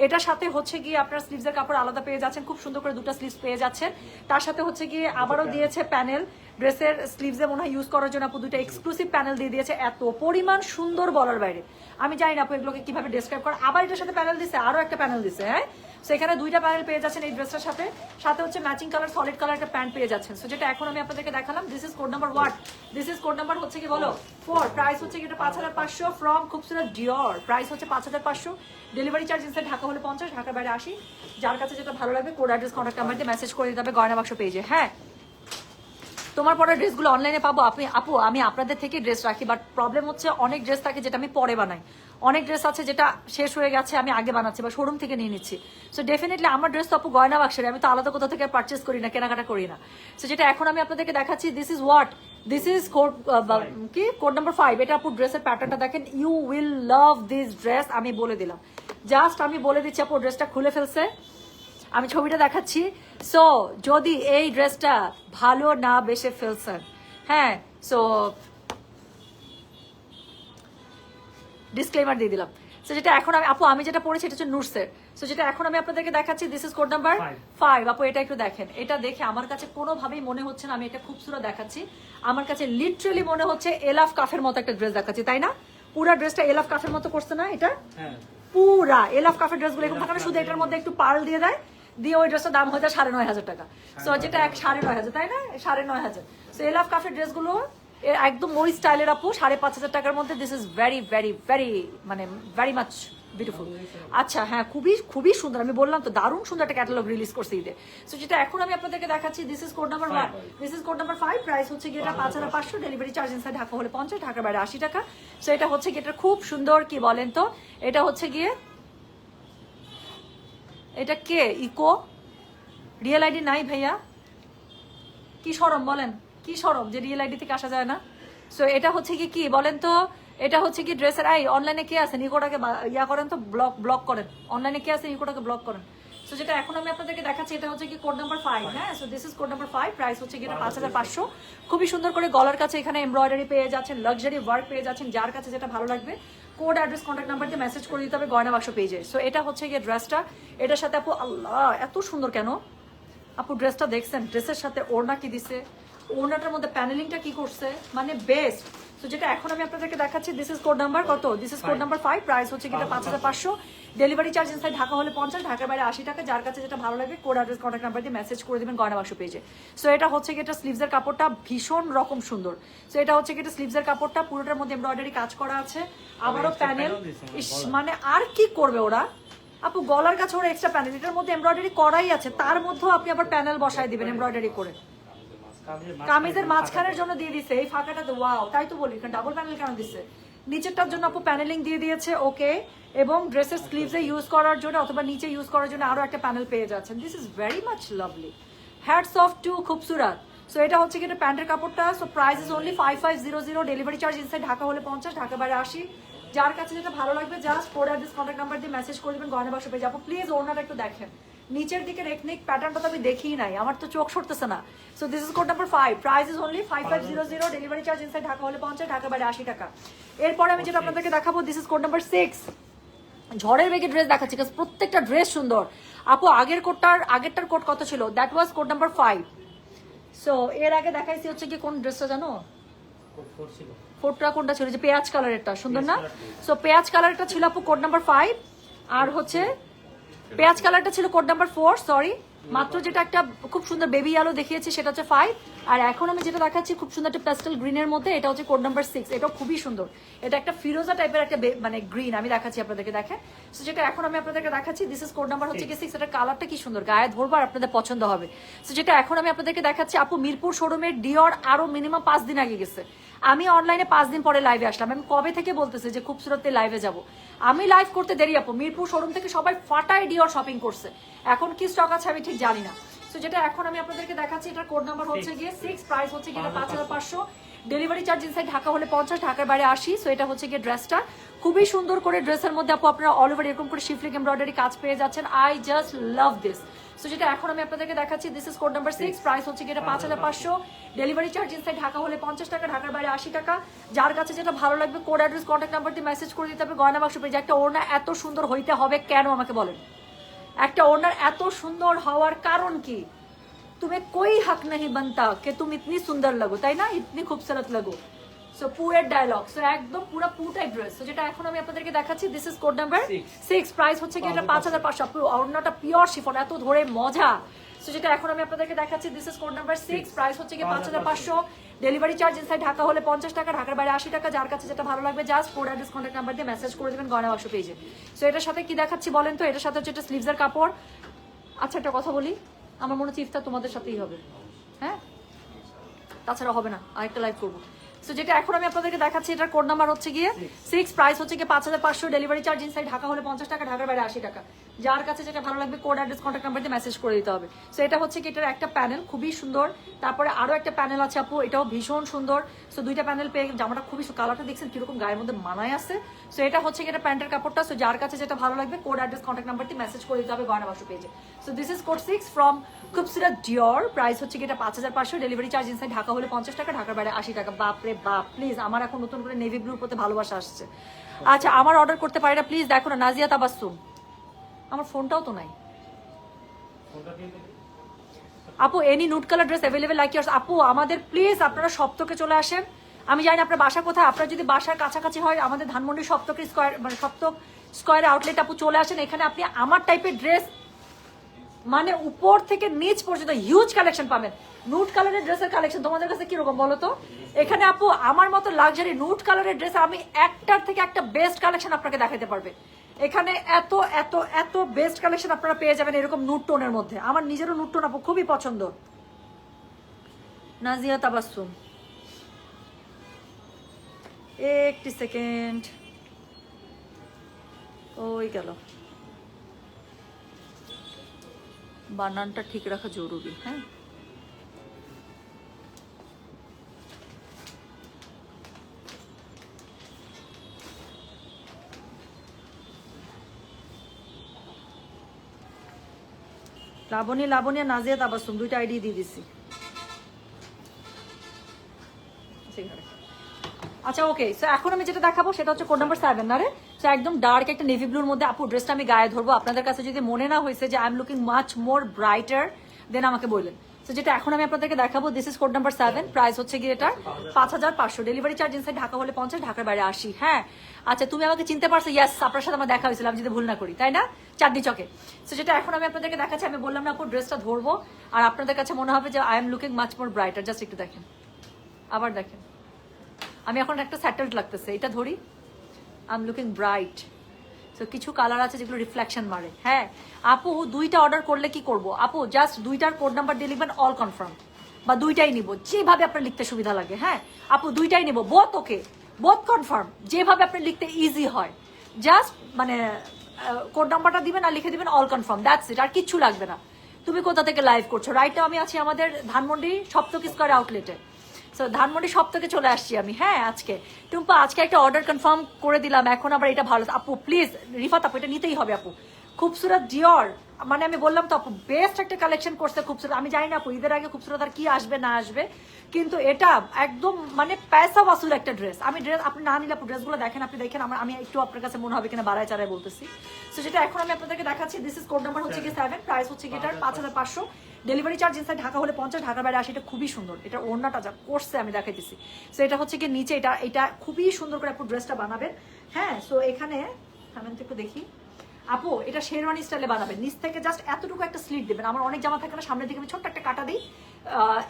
এটার সাথে হচ্ছে গিয়ে আপনার স্লিভসের কাপড় আলাদা পেয়ে যাচ্ছেন, খুব সুন্দর করে 2টা স্লিভস পেয়ে যাচ্ছেন। তার সাথে হচ্ছে গিয়ে আবারও দিয়েছে প্যানেল, ড্রেসের স্লিভসে মনে হয় ইউজ করার জন্য আপু 2টা এক্সক্লুসিভ প্যানেল দিয়ে দিয়েছে, এত পরিমাণ সুন্দর বলার বাইরে। আমি জানি না আপু এগুলোকে কিভাবে ডেসক্রাইব করা। আবার এটার সাথে প্যানেল দিচ্ছে, আরো একটা প্যানেল দিচ্ছে। হ্যাঁ, সেখানে 2টা প্যানেল পেয়ে যাচ্ছেন এই ড্রেসটার সাথে, সাথে হচ্ছে ম্যাচিং কালার সলিড কালার একটা প্যান্ট পেয়ে যাচ্ছেন। সো যেটা এখন আমি আপনাদেরকে দেখালাম, this is code number 1, this is code number হচ্ছে কি বলো 4, প্রাইস হচ্ছে কি এটা 5500 ফ্রম খুবসুরত ডিওর, প্রাইস হচ্ছে 5500, ডেলিভারি চার্জ ইনসাইড ঢাকা হলে 50, ঢাকার বাইরে 80। যার কাছে যেটা ভালো লাগবে কোড অ্যাড্রেস কন্ট্যাক্ট নাম্বার দিয়ে মেসেজ করে দিতে হবে গয়না বাক্স পেজে। হ্যাঁ, তোমার পরে ড্রেসগুলো অনলাইনে পাবো আপু আমি আপনাদের থেকে ড্রেস রাখি, বাট প্রবলেম হচ্ছে অনেক ড্রেস থাকে যেটা আমি পরে বানাই, অনেক ড্রেস আছে যেটা শেষ হয়ে গেছে আমি আগে বানাচ্ছি বা শোরুম থেকে নিয়ে নিচ্ছি। সো ডেফিনেটলি আমার ড্রেস তো আপু গয়না বাক্সের, আমি তো আলাদা কোথাও থেকে পারচেস করি না, কেনাকাটা করি না। সো যেটা এখন আমি আপনাদেরকে দেখাচ্ছি, this is what, this is code number 5। এটা আপু ড্রেসের প্যাটার্নটা দেখেন, you will love this dress, আমি বলে দিলাম, জাস্ট আমি বলে দিচ্ছি আপু ড্রেসটা খুলে ফেলছে, আমি ছবিটা দেখাচ্ছি। সো যদি এই ড্রেসটা ভালো না বেসে ফেলছেন, হ্যাঁ, সো ডিসক্লেমার দিয়ে দিলাম। সো যেটা এখন আমি যেটা পড়েছি এটা হচ্ছে নুটসের। সো যেটা এখন আমি আপনাদেরকে দেখাচ্ছি, দিস ইজ কোড নাম্বার 5। আপু এটা একটু দেখেন, এটা দেখে আমার কাছে কোনোভাবেই মনে হচ্ছে না আমি এটা খুবসুরত দেখাচ্ছি, আমার কাছে লিটারালি মনে হচ্ছে এলাফ কাফের মতো একটা ড্রেস দেখাচ্ছি, তাই না? পুরা ড্রেসটা এলাফ কাফের মতো করছে না এটা? পুরা এলাফ কাফের ড্রেসগুলো এরকম থাকে না, শুধু এটার মধ্যে একটু পার্ল দিয়ে দেয়, দিয়ে ওই ড্রেসটার দাম হয়ে যায় 9,500 টাকা। সো যেটা 9,500, তাই না? 9,500। সো এলাফ কাফের ড্রেসগুলো একদম ওই স্টাইলের আপু 5,500 টাকার মধ্যে। This is very very very মানে ভেরি মাচ বিউটিফুল। আচ্ছা হ্যাঁ, খুবই খুবই সুন্দর, আমি বললাম তো দারুণ সুন্দর একটা ক্যাটালগ রিলিজ করছে ঈদে। সো যেটা এখন আমি আপনাদেরকে দেখাচ্ছি, this is code number 1, this is code number 5, price হচ্ছে কি এটা 5,500, ডেলিভারি চার্জ ইনসাইড ঢাকা হলে 50, ঢাকার বাইরে 80 টাকা। সো এটা হচ্ছে কি এটা খুব সুন্দর, কি বলেন তো, এটা হচ্ছে গিয়ে এটা কে ইকো রিয়েল আইডি নাই ভাইয়া, কি সরম বলেন, কি সরম যে রিয়েল আইডি থেকে আসা যায় না। সো এটা হচ্ছে কি বলেন তো, এটা হচ্ছে কি ড্রেসের অনলাইনে কে আছেন ইকোটাকে ইয়া করেন তো, ব্লক করেন, অনলাইনে কে আছেন ইকোটাকে ব্লক করেন। সো যেটা এখন আমি আপনাদেরকে দেখাচ্ছি, এটা হচ্ছে কি কোড নাম্বার 5, হ্যাঁ। So this is code number 5, price হচ্ছে কি এটা 5,500। খুবই সুন্দর করে গলার কাছে এখানে এমব্রয়ডারি পেয়ে যাচ্ছেন, লাক্সারি ওয়ার্ক পেয়ে যাচ্ছেন, যার কাছে যেটা ভালো লাগবে কোড অ্যাড্রেস কন্ট্যাক্ট নাম্বার দিয়ে মেসেজ করে দিতে হবে গয়না বাক্স পেজে। সো এটা হচ্ছে গিয়ে ড্রেসটা, এটার সাথে আপু আল্লাহ এত সুন্দর কেন আপু ড্রেসটা দেখছেন, ড্রেসের সাথে ওড়না কি দিছে, ওড়নাটার মধ্যে প্যানেলিংটা কি করছে, মানে বেস্ট। তো যেটা এখন আমি আপনাদেরকে দেখাচ্ছি, দিস ইজ কোড নাম্বার কত, this is code number 5, price হচ্ছে কি এটা 5,500, ডেলিভারি চার্জ ইনসাইড ঢাকা হলে 50, ঢাকার বাইরে 80 টাকা। যার কাছে যেটা ভালো লাগে কোড অ্যাড্রেস কন্ট্যাক্ট নাম্বার দিয়ে মেসেজ করে দিবেন গয়না বাক্স পেজে। সো এটা হচ্ছে কি এটা স্লিভসের কাপড়টা ভীষণ রকম সুন্দর। সো এটা হচ্ছে কি এটা স্লিভসের কাপড়টা, পুরোটার মধ্যে এমব্রয়ডারি কাজ করা আছে, আবারও প্যানেল, মানে আর কি করবে ওরা আপু, গলার কাছে ওরা এক্সট্রা প্যানেল, এটার মধ্যে এমব্রয়ডারি করাই আছে, তার মধ্যেও আপনি আবার প্যানেল বসায় দিবেন এমব্রয়ডারি করে। কামিজের মাঝখানের জন্য দিয়ে দিছে এই ফাঁকাটাতে, ওয়াও, তাই তো বলি ডাবল প্যানেল কেন দিছে, নিচেরটার জন্য আপু প্যানেলিং দিয়ে দিয়েছে, ওকে, এবং ড্রেসের স্লিভসে ইউজ করার জন্য অথবা নিচে ইউজ করার জন্য আরো একটা প্যানেল পেয়ে যাচ্ছেন। This is very much lovely, hats off to Khubsurat. So এটা হচ্ছে কি এটা প্যান্টের কাপড়টা। So price is only 5500, delivery charge inside Dhaka হলে 50, ঢাকা বাইরে 80। যার কাছে যেটা ভালো লাগবে just code address contact number দিয়ে মেসেজ করে দেবেন গয়না বাক্স পেয়ে যাবো। প্লিজ ওড়নাটা একটু দেখেন, নিচের দিকের এথনিক প্যাটার্নটা তো আমি দেখিই নাই, আমার তো চোখ সরতেছে না। So this is code number 5, price is only 5500, delivery charge inside Dhaka হলে 50, ঢাকা বাইরে 80 টাকা। এরপরে আমি যেটা আপনাদেরকে দেখাবো, দিস ইজ কোড নাম্বার 6, ঝড়ের বেগে ড্রেস দেখাচ্ছি, প্রত্যেকটা ড্রেস সুন্দর আপু। আগেরটার কোড কত ছিল, that was code number 5। So এর আগে দেখাইছি হচ্ছে কি কোন ড্রেসটা জানো, ফোরটা কোনটা ছিল, যে পেঁয়াজ কালারেরটা সুন্দর না। সো পেঁয়াজ কালারটা ছিল আপু কোড নাম্বার 5, আর হচ্ছে পেঁয়াজ কালারটা ছিল কোড নাম্বার 4, সরি। মাত্র যেটা একটা খুব সুন্দর বেবি আলো দেখিয়েছি সেটা হচ্ছে 5, আর এখন আমি যেটা দেখাচ্ছি খুব সুন্দর একটা প্যাস্টেল গ্রিনের মধ্যে, এটা হচ্ছে কোড নাম্বার 6। এটাও খুবই সুন্দর, এটা একটা ফিরোজা টাইপের একটা মানে গ্রিন, আমি দেখাচ্ছি আপনাদেরকে, দেখেন। সো যেটা এখন আমি আপনাদেরকে দেখাচ্ছি, দিস ইজ কোড নাম্বার হচ্ছে কি 6, এটা কালারটা কি সুন্দর, গায়ে ধরবার আপনাদের পছন্দ হবে। সো যেটা এখন আমি আপনাদেরকে দেখাচ্ছি আপু, মিরপুর শোরুমের ডিওর আরো মিনিমাম 5 দিন আগে গেছে, আমি অনলাইনে 5 দিন পরে লাইভে আসলাম। আমি কবে থেকে বলতেছি যে খুবসুরতে লাইভে যাব, আমি লাইভ করতে দেরি আপু, মিরপুর শোরুম থেকে সবাই ফাটায় ডিওর শপিং করছে, এখন কি স্টক আছে আমি ঠিক জানি না। সো যেটা এখন আমি আপনাদেরকে দেখাচ্ছি, এটার কোড নাম্বার হচ্ছে গিয়ে 6, প্রাইস হচ্ছে গিয়ে 5500, ডেলিভারি চার্জ ইনসাইড ঢাকা হলে 50, ঢাকার বাইরে 80। সো এটা হচ্ছে গিয়ে ড্রেসটা খুবই সুন্দর করে, ড্রেসের মধ্যে আপু আপনারা অল ওভার এরকম করে শিফলিক এমব্রয়ডারি কাজ পেয়ে যাচ্ছেন। I just love this. So যেটা এখন আমি আপনাদেরকে দেখাচ্ছি, this is code number 6, price হচ্ছে গিয়ে 5500, ডেলিভারি চার্জ ইনসাইড ঢাকা হলে 50 টাকা, ঢাকার বাইরে 80 টাকা। যার কাছে যেটা ভালো লাগবে কোড অ্যাড্রেস কন্ট্যাক্ট নাম্বার দিয়ে মেসেজ করে দিতে হবে গয়না বাক্স পেয়ে। একটা ওড়না এত সুন্দর হইতে হবে কেন আমাকে বলেন, একটা ওড়নার এত সুন্দর হওয়ার কারণ কি, तुम्हें कोई हक नहीं बनता कि तुम इतनी सुंदर लगो, তাই না, इतनी खूबसूरत लगो। সো পুয়ের ডায়লগ, সো একদম পুরো টাইপ ড্রেস। সো যেটা এখন আমি আপনাদেরকে দেখাচ্ছি, this is code number 6, price হচ্ছে কি এটা 5500, ওড়নাটা পিওর শিফন, এত ধরে মজা। সো যেটা এখন আমি আপনাদেরকে দেখাচ্ছি, this is code number 6, price হচ্ছে কি 5500, ডেলিভারি চার্জ ইনসাইড ঢাকা হলে 50 টাকা, ঢাকার বাইরে 80 টাকা। যার কাছে যেটা ভালো লাগবে just code address contact number দিয়ে মেসেজ করে দেবেন গয়না বাক্স পেজে। সো এটার সাথে কি দেখাচ্ছি বলেন তো, এটার সাথে হচ্ছে এটা স্লিভসের কাপড়। আচ্ছা একটা কথা বলি, আমার মনে হচ্ছে ইফতার তোমাদের সাথেই হবে, হ্যাঁ তাছাড়া হবে না, আরেকটা লাইভ করবো। সো যেটা এখন আমি আপনাদেরকে দেখাচ্ছি, এটার কোড নাম্বার হচ্ছে গিয়ে 6, প্রাইস হচ্ছে গিয়ে 5500, ডেলিভারি চার্জ ইনসাইড ঢাকা হলে 50 টাকা, ঢাকার বাইরে 80 টাকা। যার কাছে যেটা ভালো লাগবে কোড অ্যাড্রেস কন্ট্যাক্ট নাম্বার দিয়ে মেসেজ করে দিতে হবে। সো এটা হচ্ছে কি এটার একটা প্যানেল খুবই সুন্দর, তারপরে আরো একটা প্যানেল আছে আপু, এটাও ভীষণ সুন্দর। সো দুইটা প্যানেল পেয়ে জামাটা খুবই কালারটা দেখছেন কিরকম গায়ের মধ্যে মানায় আছে। সো এটা হচ্ছে কি এটা প্যান্টের কাপড়টা। সো যার কাছে যেটা ভালো লাগবে কোড অ্যাড্রেস কন্ট্যাক্ট নাম্বার দিয়ে মেসেজ করে দিতে হবে গয়না বাক্স পেজে। So this is code 6 from Khubsurat Dior, price হচ্ছে কি এটা 5500, ডেলিভারি চার্জ ইনসাইড ঢাকা হলে 50 টাকা, ঢাকার বাইরে 80 টাকা। বাপরে বাপ, প্লিজ আমার এখন নতুন করে নেভি ব্লুর প্রতি ভালোবাসা আসছে। আচ্ছা আমার অর্ডার করতে পারি না প্লিজ, দেখো না নাজিয়া তাবাসসুম, আমার ফোনটাও তো নাই আপু। Any nude colour dress available like years. আপু আমাদের প্লিজ আপনারা সপ্তকে চলে আসেন। আমি জানি আপনার বাসা কোথায়, আপনার যদি বাসার কাছাকাছি হয় আমাদের ধানমন্ডি সপ্তক স্কোয়ার, মানে সপ্তক স্কোয়ারে আউটলেট আপু চলে আসেন। এখানে আপনি আমার টাইপের ড্রেস মানে উপর থেকে নিচ পর্যন্ত হিউজ কালেকশন পাবেন। নুড কালারের ড্রেসের কালেকশন তোমাদের কাছে কিরকম বলো তো? এখানে আপু আমার মতো লাক্সারি নুড কালারের ড্রেস আমি একটার থেকে একটা বেস্ট কালেকশন আপনাকে দেখাতে পারবে। এখানে এত এত এত বেস্ট কালেকশন আপনারা পেয়ে যাবেন এরকম নুড টোনের মধ্যে। আমার নিজেরও নুড টোন আপু খুবই পছন্দ। নাজিয়া তাবাসসুম, একটি সেকেন্ড, ওই গেল, বানানটা ঠিক রাখা জরুরি। হ্যাঁ লাবণী, লাবণী আর নাজিয়া তাবাসসুম দুইটা আইডি দিয়ে দিছি। আচ্ছা ওকে, সো এখন আমি যেটা দেখাবো সেটা হচ্ছে কোড নাম্বার 7 না রে। সো একদম ডার্ক একটা নেভি ব্লুর মধ্যে আপু ড্রেসটা আমি গায়ে ধরবো। আপনাদের কাছে যদি মনে না হয়েছে যে I am looking much more brighter than আমাকে বললেন। সো যেটা এখন আমি আপনাদেরকে দেখাবো this is code number 7, price হচ্ছে গিয়ে এটার 5500, ডেলিভারি চার্জ ইনসাইড ঢাকা হলে 50, ঢাকার বাইরে 80। হ্যাঁ আচ্ছা তুমি আমাকে চিনতে পারছো? ইয়েস, আপনার সাথে আমার দেখা হয়েছিল আমি যদি ভুল না করি, তাই না? চাঁদনি চকে। সো যেটা এখন আমি আপনাদেরকে দেখাচ্ছি, আমি বললাম না আপু ড্রেসটা ধরবো আর আপনাদের কাছে মনে হবে যে I am looking much more brighter. Just একটু দেখেন, আবার দেখেন, আমি এখন একটা স্যাটেলড লাগতেছে, এটা ধরি, I am looking bright. So কিছু কালার আছে যেগুলো রিফ্লেকশন মারে। হ্যাঁ আপু দুইটা অর্ডার করলে কি করব আপু? জাস্ট দুইটার কোড নাম্বার দিয়ে লিখবেন অল কনফার্ম, বা দুইটাই নিব যেভাবে আপনার লিখতে সুবিধা লাগে। হ্যাঁ আপু দুইটাই নিব, বোথ ওকে, বোথ কনফার্ম, যেভাবে আপনার লিখতে ইজি হয়। জাস্ট মানে কোড নাম্বারটা দিবেন আর লিখে দিবেন অল কনফার্ম, দ্যাটস ইট, আর কিচ্ছু লাগবে না। তুমি কোথা থেকে লাইভ করছো? রাইট নাও আমি আছি আমাদের ধানমন্ডি সপ্তক স্কয়ার আউটলেটে। সো ধানমন্ডি সপ্তাহে চলে আসছি আমি। হ্যাঁ আজকে টুম্পা আজকে একটা অর্ডার কনফার্ম করে দিলাম, এখন আবার এটা ভালো আপু প্লিজ রিফাত আপু এটা নিতেই হবে আপু। খুবসুরত ডিওর, মানে আমি বললাম তো আপু বেস্ট একটা কালেকশন করছে খুবসুরত। আমি জানি না আপু ঈদের আগে খুবসুরত আর কি আসবে না আসবে, কিন্তু এটা একদম মানে পয়সা ওয়াসুল একটা ড্রেস। আমি ড্রেস আপনি না নিলে আপু ড্রেসগুলো দেখেন, আপনি দেখেন আমি একটু আপনার কাছে মনে হবে কিনা বাড়ায় চারায় বলতেছি। সো যেটা এখন আমি আপনাদেরকে দেখাচ্ছি দিস ইজ কোড নাম্বার হচ্ছে কি 7, প্রাইস হচ্ছে কি এটার 5500, ডেলিভারি চার্জ ইনসাইড ঢাকা হলে 50, ঢাকার বাইরে 80। এটা খুবই সুন্দর, এটা ওড়নাটা যা করছে আমি দেখাইতেছি। সো এটা হচ্ছে কি নিচে এটা খুবই সুন্দর করে আপু ড্রেসটা বানাবেন। হ্যাঁ সো এখানে আমি একটু দেখি আপু এটা শেরওয়ানি স্টাইলে বানাবেন, নিচ থেকে জাস্ট এতটুকু একটা স্লিট দেবেন। আমার অনেক জামা থাকে না, সামনের দিকে আমি ছোট্ট একটা কাটা দিই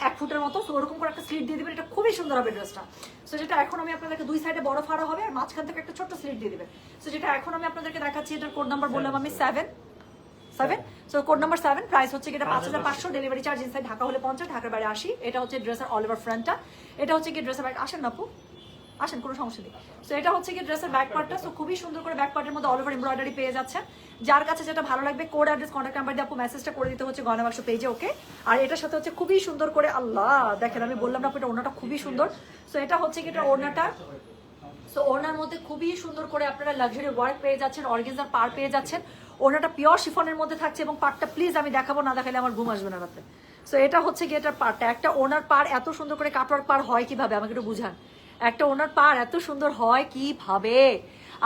1 ফুটের মতো, তো ওরকম করে একটা স্লিট দিয়ে দিবেন, এটা খুবই সুন্দর হবে ড্রেসটা। সো যেটা এখন আমি আপনাদেরকে দুই সাইডে বড় ফাড়া হবে আর মাঝখান থেকে একটা ছোট্ট স্লিট দিয়ে দিবেন। সো যেটা এখন আমি আপনাদেরকে দেখাচ্ছি এটার কোড নাম্বার বললাম আমি 7। সো কোড নাম্বার 7, প্রাইস হচ্ছে এটা 5500, ডেলিভারি চার্জ ইনসাইড ঢাকা হলে 50, ঢাকার বাইরে 80। এটা হচ্ছে ড্রেসের অল ওভার ফ্রন্টটা, এটা হচ্ছে কি ড্রেসের ব্যাক, আসেন না আপু আসেন কোনো সমস্যা নেই। সো এটা হচ্ছে কি ড্রেসের ব্যাক পার্টটা। সো খুবই সুন্দর করে ব্যাক পার্টের মধ্যে অল ওভার এমব্রয়ডারি পেয়ে যাচ্ছে। যার কাছে যেটা ভালো লাগবে কোড অ্যাড্রেস কন্ট্যাক্ট নাম্বার দিয়ে আপু মেসেজটা করে দিতে হচ্ছে গয়না বাক্স পেজে, ওকে। আর এটার সাথে হচ্ছে খুবই সুন্দর করে আল্লাহ দেখেন আমি বললাম না আপু এটা ওড়নাটা খুবই সুন্দর। সো এটা হচ্ছে কি এটা ওড়নাটা, সো ওড়নার মধ্যে খুবই সুন্দর করে আপনারা লাক্সারি ওয়ার্ক পেয়ে যাচ্ছেন, অর্গানজার পার পেয়ে যাচ্ছেন। ওড়নাটা পিওর শিফনের মধ্যে থাকছে এবং পাটটা প্লিজ আমি দেখাবো, না দেখালে আমার ঘুম আসবে না রাতে। সো এটা হচ্ছে কি এটার পাটটা, একটা ওড়নার পার এত সুন্দর করে কাপড় পার হয় কিভাবে আমাকে একটু বুঝান, একটা ওড়নার পার এত সুন্দর হয় কিভাবে?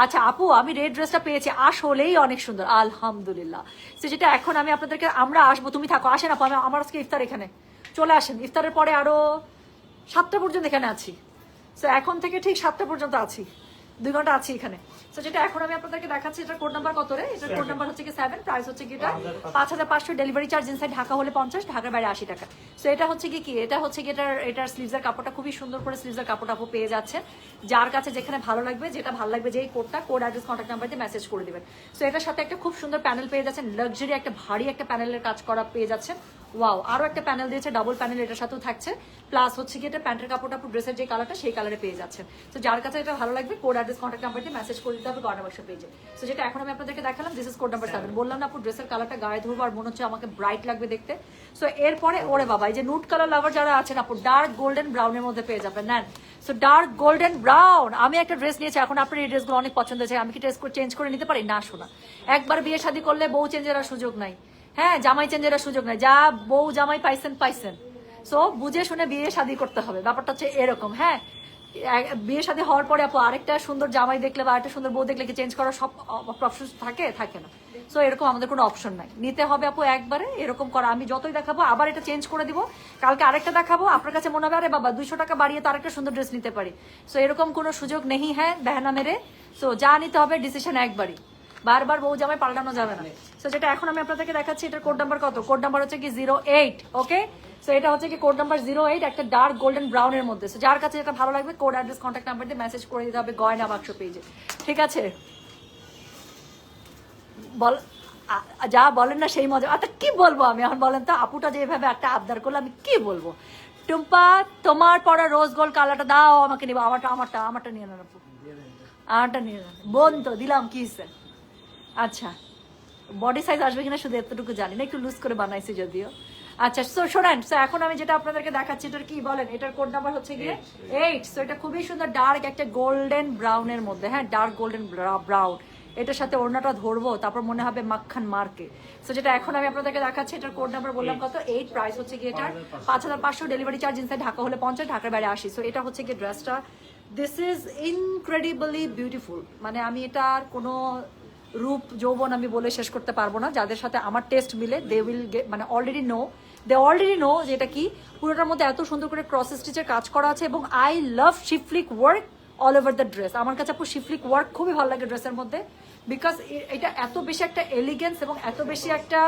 আচ্ছা আপু আমি রেড ড্রেসটা পেয়েছি, আসলেই অনেক সুন্দর আলহামদুলিল্লাহ। সো যেটা এখন আমি আপনাদেরকে, আমরা আসবো, তুমি থাকো, আসেন আপু আমার আজকে ইফতার এখানে চলে আসেন, ইফতারের পরে আরো 7টা পর্যন্ত এখানে আছি। সো এখন থেকে ঠিক 7টা পর্যন্ত আছি, 2 ঘন্টা আছি এখানে। সো যেটা এখন আমি আপনাদেরকে দেখাচ্ছি এটার কোড নাম্বার কত রে, এটার কোড নাম্বার হচ্ছে কি 7, প্রাইস হচ্ছে কি এটা 5500, ডেলিভারি চার্জ ইনসাইড ঢাকা হলে 50, ঢাকার বাইরে 80 টাকা। সো এটা হচ্ছে কি এটা হচ্ছে কি এটার স্লিভসের কাপড়টা খুবই সুন্দর করে স্লিভসের কাপড়টা আপু পেয়ে যাচ্ছে। যার কাছে যেখানে ভালো লাগবে, যেটা ভালো লাগবে যেই কোডটা, কোড অ্যাড্রেস কন্ট্যাক্ট নাম্বার দিয়ে মেসেজ করে দিবেন। সো এটার সাথে একটা খুব সুন্দর প্যানেল পেয়ে যাচ্ছেন, লাক্সারি একটা ভারী একটা প্যানেলের কাজ করা পেয়ে যাচ্ছেন। ওয়াও, আরো একটা প্যানেল দিয়েছে, ডাবল প্যানেল এটার সাথেও থাকছে, প্লাস হচ্ছে কি এটা প্যান্টের কাপড়টা ড্রেসের যে কালারটা সেই কালারে পেয়ে যাচ্ছে। তো যার কাছে এটা ভালো লাগবে কোড অ্যাড্রেস কন্ট্যাক্ট নাম্বার দিয়ে মেসেজ করে দিতে হবে গয়না বাক্স পেজে। তো যেটা এখন আমি আপনাদেরকে দেখালাম, দিস ইজ কোড নাম্বার 7। বললাম না আপু ড্রেসের কালারটা গায়ে ধরবো আর মনে হচ্ছে আমাকে ব্রাইট লাগবে দেখতে। সো এরপরে ওরে বাবা, এই যে নুট কালার লাভার যারা আছেন আপু, ডার্ক গোল্ডেন ব্রাউনের মধ্যে পেয়ে যাবেন। নেন, সো ডার্ক গোল্ডেন ব্রাউন। আমি একটা ড্রেস নিয়েছি, এখন আপনার এই ড্রেসগুলো অনেক পছন্দ হয়েছে, আমি কি চেঞ্জ করে নিতে পারি? না শোনা, একবার বিয়ে শাদী করলে বউ চেঞ্জের আর সুযোগ নাই, হ্যাঁ জামাই চেঞ্জের আর সুযোগ নাই, যা বউ জামাই পাইছেন। সো বুঝে শুনে বিয়ে শাদী করতে হবে, ব্যাপারটা হচ্ছে এরকম। হ্যাঁ, বিয়ে শাদী হওয়ার পরে আপু আরেকটা সুন্দর জামাই দেখলে বা আরেকটা সুন্দর বউ দেখলে কি চেঞ্জ করার সব অপশন থাকে না। সো এরকম আমাদের কোনো অপশন নাই, নিতে হবে আপু একবারে এরকম করা। আমি যতই দেখাবো আবার এটা চেঞ্জ করে দিব, কালকে আরেকটা দেখাবো, আপনার কাছে মনে হবে আরে বাবা 200 টাকা বাড়িয়ে তো আরেকটা সুন্দর ড্রেস নিতে পারি। সো এরকম কোনো সুযোগ নেই, হ্যাঁ বেহানা মেরে। সো যা নিতে হবে ডিসিশন একবারই, বারবার বউ জামাই পাল্টানো যাবে না। সো যেটা এখন আমি আপনাদেরকে দেখাচ্ছি, এটার কোড নাম্বার কত? কোড নাম্বার হচ্ছে কি 08। ওকে, সো এটা হচ্ছে কি কোড নাম্বার 08, একটা ডার্ক গোল্ডেন ব্রাউনের মধ্যে। সো যার কাছে এটা ভালো লাগবে কোড অ্যাড্রেস কন্ট্যাক্ট নাম্বার দিয়ে মেসেজ করে দিতে হবে গয়না বাক্স পেজে, ঠিক আছে? বল, যা বলেন না সেই মজা। আচ্ছা কি বলবো আমি এখন, বলেন তো? আপুটা যেভাবে একটা আবদার করলো আমি কি বলবো? টুম্পা তোমার পরা রোজ গোল্ড কালারটা দাও আমাকে, নিবো আমারটা নিয়ে নেন আপু, আমারটা নিয়ে নেন। বোন তো দিলাম, কি হয়েছে? আচ্ছা, বডি সাইজ আসবে কিনা শুধু এতটুকু জানি না, একটু লুজ করে বানাইছি যদিও। আচ্ছা, সো শোনেন, সো এখন আমি যেটা আপনাদেরকে দেখাচ্ছি এটার কি বলেন, এটার কোড নাম্বার হচ্ছে গিয়ে 8। সো এটা খুবই সুন্দর ডার্ক একটা গোল্ডেন ব্রাউনের মধ্যে, হ্যাঁ ডার্ক গোল্ডেন ব্রাউন। এটার সাথে ওড়নাটা ধরবো, তারপর মনে হবে মাখন মার্কে। সো যেটা এখন আমি আপনাদেরকে দেখাচ্ছি, এটার কোড নাম্বার বললাম কত? 8। প্রাইস হচ্ছে গিয়ে এটার 5500, ডেলিভারি চার্জ ইনসাইড ঢাকা হলে 50, ঢাকার বাইরে 80। সো এটা হচ্ছে গিয়ে ড্রেসটা, দিস ইজ ইনক্রেডিবলি বিউটিফুল। মানে আমি এটার কোনো রূপ যৌবন আমি বলে শেষ করতে পারবো না। যাদের সাথে আমার টেস্ট মিলে দে উইল গেট, মানে অলরেডি নো যে এটা কি। পুরোটার মধ্যে এত সুন্দর করে ক্রস স্টিচের কাজ করা আছে, এবং I love schiffli work all over the dress. আমার কাছে আপু শিফলিক ওয়ার্ক খুবই ভালো লাগে ড্রেসের মধ্যে, বিকজ এটা এত বেশি একটা এলিগেন্স এবং এত বেশি একটা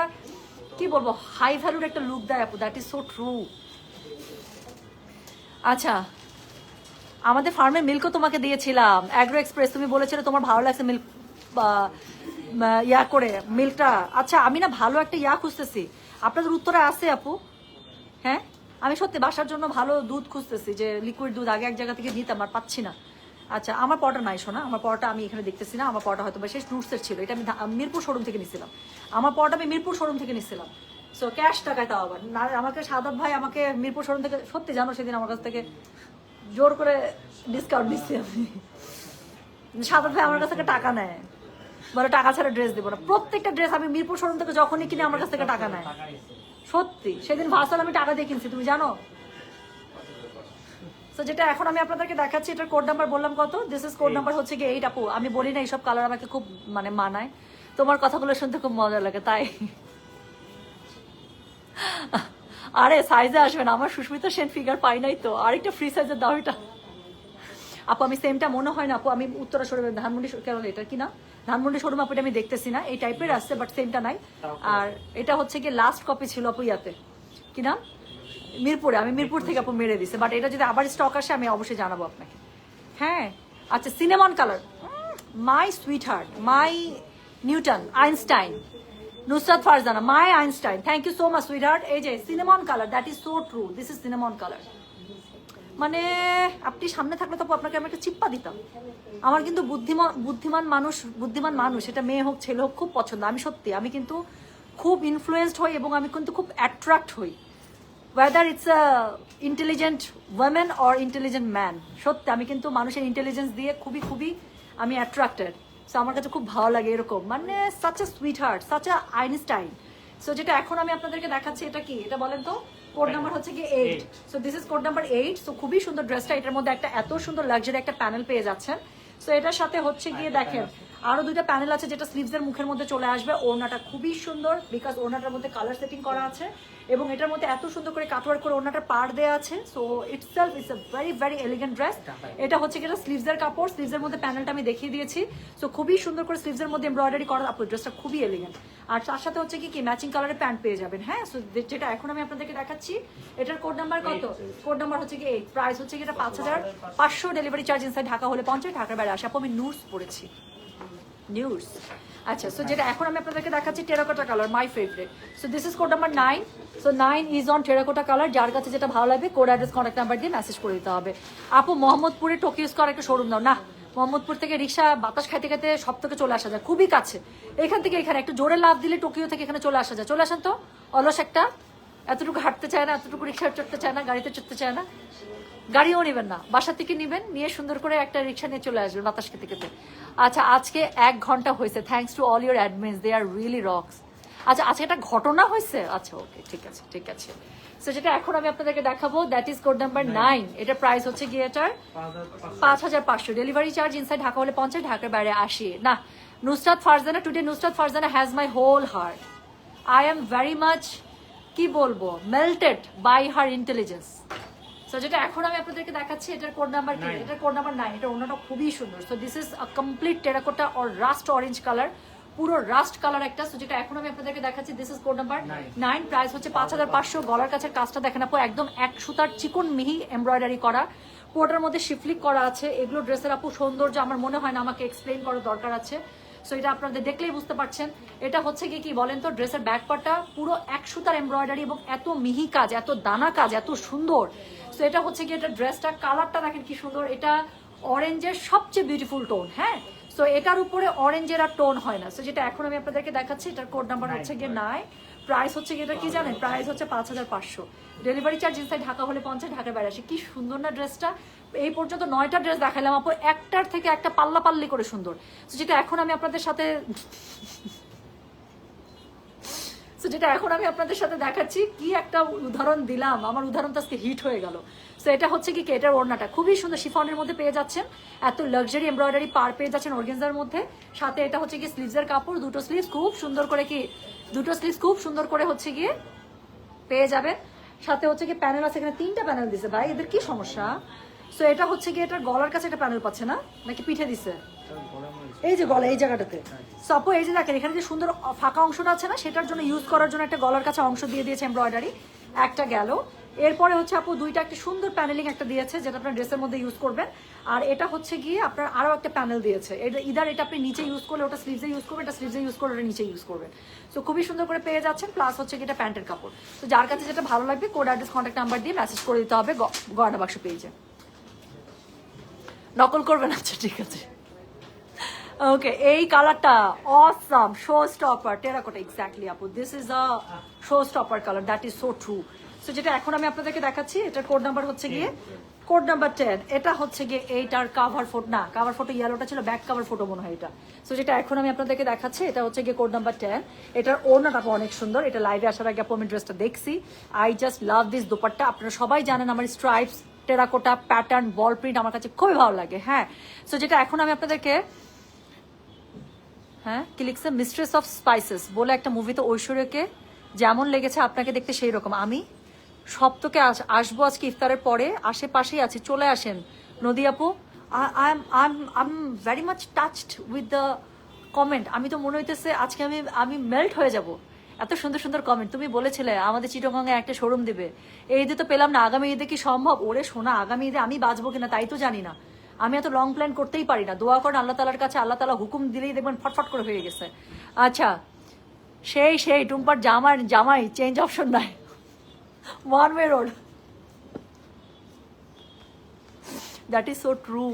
কি বলবো হাই ভ্যালুর একটা লুক দেয় আপু, দ্যাট ইজ সো ট্রু। আচ্ছা, আমাদের ফার্মের মিল্কও তোমাকে দিয়েছিলাম, অ্যাগ্রো এক্সপ্রেস, তুমি বলেছিলে তোমার ভালো লাগছে মিল্ক ইয়া করে মিল্কটা। আচ্ছা, আমি না ভালো একটা ইয়া খুঁজতেছি, আপনাদের উত্তরে আছে আপু? হ্যাঁ, আমি সত্যি বাসার জন্য ভালো দুধ খুঁজতেছি, যে লিকুইড দুধ আগে এক জায়গা থেকে নিতাম আর পাচ্ছি না। আচ্ছা, আমার পরটা নাই শোনা, আমার পরটা আমি এখানে দেখতেছি না, আমার পরটা হয়তো শেষ রুটসের ছিল, এটা আমি মিরপুর শোরুম থেকে নিছিলাম, আমার পরটা আমি মিরপুর শোরুম থেকে নিছিলাম। সো ক্যাশ টাকায় তাও আবার না, আমাকে সাদাত ভাই আমাকে মিরপুর শোরুম থেকে, সত্যি জানো সেদিন আমার কাছ থেকে জোর করে ডিসকাউন্ট দিচ্ছি আমি। সাদাত ভাই আমার কাছ থেকে টাকা নেয়, বলে টাকা ছাড়া ড্রেস দেবো না। প্রত্যেকটা ড্রেস আমি মিরপুর শোরুম থেকে যখনই কিনে আমার কাছ থেকে টাকা নেয়, সত্যি। সেদিন ভার্সাল আমি টাকা দিয়ে কিনছি, তুমি জানো। তো যেটা এখন আমি আপনাদেরকে দেখাচ্ছি, এটার কোড নাম্বার বললাম কত? দিস ইজ কোড নাম্বার হচ্ছে কি 8 আপু। আমি বলি না এইসব কালার আমাকে খুব মানে মানায়, তোমার কথাগুলো শুনতে খুব মজা লাগে তাই। আরে সাইজে আসবে না, আমার সুস্মিতা সেন ফিগার পাই নাই তো, আরেকটা ফ্রি সাইজের দাও এটা আপু। আমি সেমটা মনে হয় না আপু, আমি উত্তরা শোরুমে ধানমন্ডি কেন এটা কি না ধানমন্ডি শোরুম আপু, আমি দেখতেছি না, এই টাইপের আসছে বাট সেমটা নাই। আর এটা হচ্ছে কি লাস্ট কপি ছিল আপু ইয়াতে, কি নাম, মিরপুরে। আমি মিরপুর থেকে আপু মেরে দিছে, বাট এটা যদি আবার স্টক আসে আমি অবশ্যই জানাবো আপনাকে। হ্যাঁ, আচ্ছা, cinnamon colour, my sweetheart, my Newton Einstein, Nusrat Farzana, my Einstein, thank you so much sweetheart. এই যে cinnamon colour, that is so true, this is cinnamon colour. মানে আপনি সামনে থাকলে তো আপনাকে আমি একটা চিপ্পা দিতাম। আমার কিন্তু বুদ্ধিমান মানুষ এটা মেয়ে হোক ছেলে হোক খুব পছন্দ। আমি সত্যি, আমি কিন্তু খুব ইনফ্লুয়েসড হই এবং আমি কিন্তু খুব অ্যাট্রাক্ট হই, whether it's a intelligent women or intelligent man. সত্যি আমি কিন্তু মানুষের ইন্টেলিজেন্স দিয়ে খুবই আমি অ্যাট্রাক্টেড। সো আমার কাছে খুব ভালো লাগে এরকম, মানে such a sweet heart, such a Einstein. So যেটা এখন আমি আপনাদেরকে দেখাচ্ছি, এটা কি, এটা বলেন তো? কোড নাম্বার হচ্ছে কি 8। So this is code number 8। So খুবই সুন্দর ড্রেসটা, এটার মধ্যে একটা এত সুন্দর লাক্সারি একটা প্যানেল পেয়ে যাচ্ছেন। সো এটার সাথে হচ্ছে গিয়ে দেখেন আরো দুইটা প্যানেল আছে, যেটা স্লিভসের মুখের মধ্যে চলে আসবে। ওড়নাটা খুবই সুন্দর, বিকজ ওড়নাটার মধ্যে কালার সেটিং করা আছে, এবং এটার মধ্যে এত সুন্দর করে কাটওয়ার্ক করে ওড়নাটা পার দেওয়া আছে। So itself it's a very elegant dress. এটা হচ্ছে কি স্লিভসের কাপড়, স্লিভসের মধ্যে প্যানেলটা আমি দেখিয়ে দিয়েছি। সো খুবই সুন্দর করে স্লিভসের মধ্যে এমব্রয়ডারি করা আপু, ড্রেসটা খুবই এলিগেন্ট। আর তার সাথে হচ্ছে কি ম্যাচিং কালারের প্যান্ট পেয়ে যাবেন। হ্যাঁ, সো যেটা এখন আমি আপনাদেরকে দেখাচ্ছি, এটার কোড নাম্বার কত? কোড নাম্বার হচ্ছে কি 8। প্রাইস হচ্ছে কি এটা 5500, ডেলিভারি চার্জ ইনসাইড ঢাকা হলে 50, ঢাকার বাইরে আসে। আপু আমি নিউজ পড়েছি, নিউজ। আচ্ছা, সো যেটা এখন আমি আপনাদেরকে দেখাচ্ছি terracotta colour, my favourite. So this is code number 9। So 9 is on terracotta colour. যার কাছে যেটা ভালো লাগবে কোড অ্যাড্রেস কন্ট্যাক্ট নাম্বার দিয়ে মেসেজ করে দিতে হবে। আপু মোহাম্মদপুরে টোকিও স্কোয়ার একটা শোরুম দাও না, মোহাম্মদপুর থেকে রিক্সা বাতাস খাইতে খাইতে সব থেকে চলে আসা যায়, খুবই কাছে। এখান থেকে এখানে একটু জোরে লাভ দিলে টোকিও থেকে এখানে চলে আসা যায়। চলে আসেন তো, অলস একটা, এতটুকু হাঁটতে চায় না, এতটুকু রিক্সা চড়তে চায় না, গাড়িতে চড়তে চায় না, গাড়িও নেবেন না, বাসা থেকে নেবেন, নিয়ে সুন্দর করে একটা রিক্সা নিয়ে চলে আসবেন বাতাস খেতে খেতে। আচ্ছা, আজকে 1 ঘন্টা হয়েছে, thanks to all your admins, they are really rocks. আচ্ছা, আজকে একটা ঘটনা হয়েছে। আচ্ছা ওকে, ঠিক আছে ঠিক আছে। সো যেটা এখন আমি আপনাদেরকে দেখাবো দ্যাট ইজ কোড নাম্বার 9। এটা প্রাইস হচ্ছে গিয়ে এটার 5500। ডেলিভারি চার্জ ইনসাইড ঢাকা হলে 50, ঢাকার বাইরে 80। না, Nusrat Farzana, today Nusrat Farzana has my whole heart. I am very much, কি বলবো, melted by her intelligence. So যেটা এখন আমি আপনাদেরকে দেখাচ্ছি এটার কোড নাম্বার কি, এটার কোড নাম্বার 9। এটা অন্যটা খুবই সুন্দর। So this is a complete terracotta or rushed orange colour, পুরো রাস্ট কালার একটা। সো যেটা এখন আমি আপনাদেরকে দেখাচ্ছি this is code number 9। Price হচ্ছে 5500। গলার কাছে কাজটা দেখেন আপু, একদম 1 সুতার চিকন মিহি এমব্রয়ডারি করা, পুরোটার মধ্যে শিফলিক করা আছে। এগুলো ড্রেসের আপু সৌন্দর্য আমার মনে হয় না আমাকে এক্সপ্লেইন করার দরকার আছে। সো এটা আপনাদের দেখলেই বুঝতে পারছেন। এটা হচ্ছে কি বলেন তো, ড্রেসের ব্যাক পার্টটা পুরো 1 সুতার এমব্রয়ডারি এবং এত মিহি কাজ, এত দানা কাজ, এত সুন্দর। সো এটা হচ্ছে কি, এটা ড্রেসটা কালারটা দেখেন কি সুন্দর। এটা অরেঞ্জের সবচেয়ে বিউটিফুল টোন, হ্যাঁ। সো এটার উপরে অরেঞ্জের আর টোন হয় না। সো যেটা এখন আমি আপনাদেরকে দেখাচ্ছি এটার কোড নাম্বার হচ্ছে গিয়ে 9। প্রাইস হচ্ছে কি, এটা কি জানেন, প্রাইস হচ্ছে 5500। ডেলিভারি চার্জ ইনসাইড ঢাকা হলে 50, ঢাকার বাইরে 80। কি সুন্দর না ড্রেসটা। এই পর্যন্ত 9টা ড্রেস দেখালাম আপু, একটার থেকে একটা পাল্লা পাল্লি করে সুন্দর। সো যেটা এখন আমি আপনাদের সাথে দেখাচ্ছি, কি একটা উদাহরণ দিলাম, আমার উদাহরণটা আজকে হিট হয়ে গেল। সো এটা হচ্ছে কি, এটার ওড়নাটা খুবই সুন্দর শিফনের মধ্যে পেয়ে যাচ্ছেন, এত লাক্সারি এমব্রয়ডারি পার পেয়ে যাচ্ছেন অর্গানজার মধ্যে। সাথে এটা হচ্ছে কি স্লিভসের কাপড়, দুটো স্লিভস খুব সুন্দর করে হচ্ছে গিয়ে পেয়ে যাবেন। সাথে হচ্ছে কি প্যানেল আছে, এখানে 3টা প্যানেল দিছে, ভাই এদের কি সমস্যা। সো এটা হচ্ছে কি, এটার গলার কাছে একটা প্যানেল পাচ্ছে না, নাকি পিঠে দিছে, এই যে গলা এই জায়গাটাতে। সো আপু এই যে দেখেন, এখানে যে সুন্দর ফাঁকা অংশটা আছে না, সেটার জন্য ইউজ করার জন্য একটা গলার কাছে অংশ দিয়ে দিয়েছে এমব্রয়ডারি, একটা গেল। এরপরে হচ্ছে আপু দুইটা একটা সুন্দর প্যানেলিং একটা দিয়েছে, যেটা আপনার ড্রেসের মধ্যে ইউজ করবেন। আর এটা হচ্ছে গিয়ে আপনার আরো একটা প্যানেল দিয়েছে, এটা ইদার এটা আপনি নিচে ইউজ করলে ওটা স্লিভসে ইউজ করবেন, এটা স্লিভসে ইউজ করলে ওটা নিচে ইউজ করবেন। সো খুবই সুন্দর করে পেয়ে যাচ্ছেন। প্লাস হচ্ছে কি এটা প্যান্টের কাপড়। তো যার কাছে যেটা ভালো লাগবে কোড অ্যাড্রেস কন্ট্যাক্ট নাম্বার দিয়ে মেসেজ করে দিতে হবে গয়না বাক্স পেজে। নকল করবেন, আচ্ছা ঠিক আছে। ওকে, এই কালারটা awesome, show stopper terracotta, exactly আপু, this is a show stopper colour, that is so true. So যেটা এখন আমি আপনাদেরকে দেখাচ্ছি এটার কোড নাম্বার হচ্ছে গিয়ে কোড নাম্বার 10। এটা হচ্ছে গিয়ে এইটার কাভার ফটো, না কাভার ফটো ইয়েলোটা ছিল, ব্যাক কাভার ফটো মনে হয় এটা। সো যেটা এখন আমি আপনাদেরকে দেখাচ্ছি এটা হচ্ছে গিয়ে কোড নাম্বার 10। এটার ওড়নাটা অনেক সুন্দর। এটা লাইভে আসার আগে আপু আমি ড্রেসটা দেখছি, I just love this dupatta. আপনারা সবাই জানেন আমার স্ট্রাইপস, টেরাকোটা প্যাটার্ন, বল প্রিন্ট আমার কাছে খুবই ভালো লাগে, হ্যাঁ। সো যেটা এখন আমি আপনাদেরকে, হ্যাঁ কি লিখছে, মিস্ট্রেস অফ স্পাইসেস বলে একটা মুভিতে ঐশ্বর্যকে যেমন লেগেছে আপনাকে দেখতে সেই রকম। আমি সপ্তকে আসবো আজকে ইফতারের পরে, আশেপাশেই আছি, চলে আসেন নদী আপু। I am very much touched with the comment. আমি তো মনে হইতেছে আজকে আমি মেল্ট হয়ে যাব, এত সুন্দর সুন্দর কমেন্ট। তুমি বলেছিলে আমাদের চিটাগংয়ে একটা শোরুম দিবে, এই ঈদে তো পেলাম না, আগামী ঈদে কি সম্ভব? ওরে শোনা, আগামী ঈদে আমি বাঁচবো কিনা তাই তো জানি না। আমি এত লং প্ল্যান করতেই পারি না, দোয়া করেন আল্লাহ তালার কাছে, আল্লাহ তালা হুকুম দিলেই দেখবেন ফটফট করে হয়ে গেছে। আচ্ছা, সেই টুম্পার জামাই চেঞ্জ অপশন নাই, one way road, that is so true.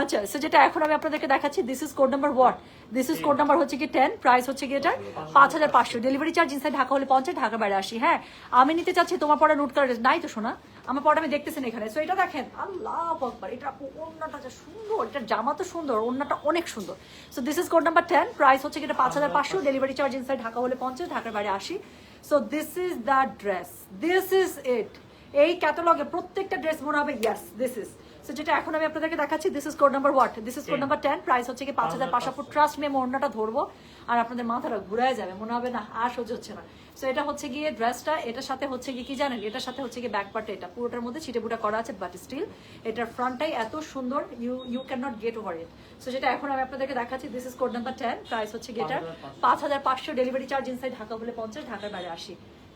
আচ্ছা, সো যেটা এখন আমি আপনাদেরকে দেখাচ্ছি this is code number what, this is code number হচ্ছে কি 10। প্রাইস হচ্ছে কি এটা 5500। ডেলিভারি চার্জ ইনসাইড ঢাকা হলে 50, ঢাকার বাইরে 80। হ্যাঁ, আমি নিতে চাচ্ছি তোমার পড়া নোট কালার নাই তো শোনা, আমার পড়া আমি দেখতেছি না এখানে। সো এটা দেখেন, আল্লাহ আকবার, এটা ওড়নাটা যা সুন্দর, এটার জামা তো সুন্দর, ওড়নাটা অনেক সুন্দর। So this is code number 10। Price হচ্ছে কি এটা 5500। ডেলিভারি চার্জ ইনসাইড ঢাকা হলে 50, ঢাকার বাইরে 80। So this is the dress, this is it. এই ক্যাটালগে প্রত্যেকটা ড্রেস মনে হবে ইয়েস দিস ইজ। সো যেটা এখন আমি আপনাদেরকে দেখাচ্ছি this is code number what, this is code number 10। Price হচ্ছে কি 5500। ট্রাস্ট মি, আমি ওড়নাটা ধরবো আর আপনাদের মাথাটা ঘুরায় যাবে, মনে হবে না আর সহ্য হচ্ছে না। সো এটা হচ্ছে গিয়ে ড্রেসটা, এটার সাথে হচ্ছে কি জানেন, এটার সাথে হচ্ছে গিয়ে ব্যাক পার্টে এটা পুরোটার মধ্যে ছিটেবুটা করা আছে, বাট স্টিল এটার ফ্রন্টটাই এত সুন্দর, you can not get over it. So যেটা এখন আমি আপনাদেরকে দেখাচ্ছি this is code number 10। Price হচ্ছে গিয়ে এটার 5500। ডেলিভারি চার্জ ইনসাইড ঢাকা বলে 50, ঢাকার বাইরে 80।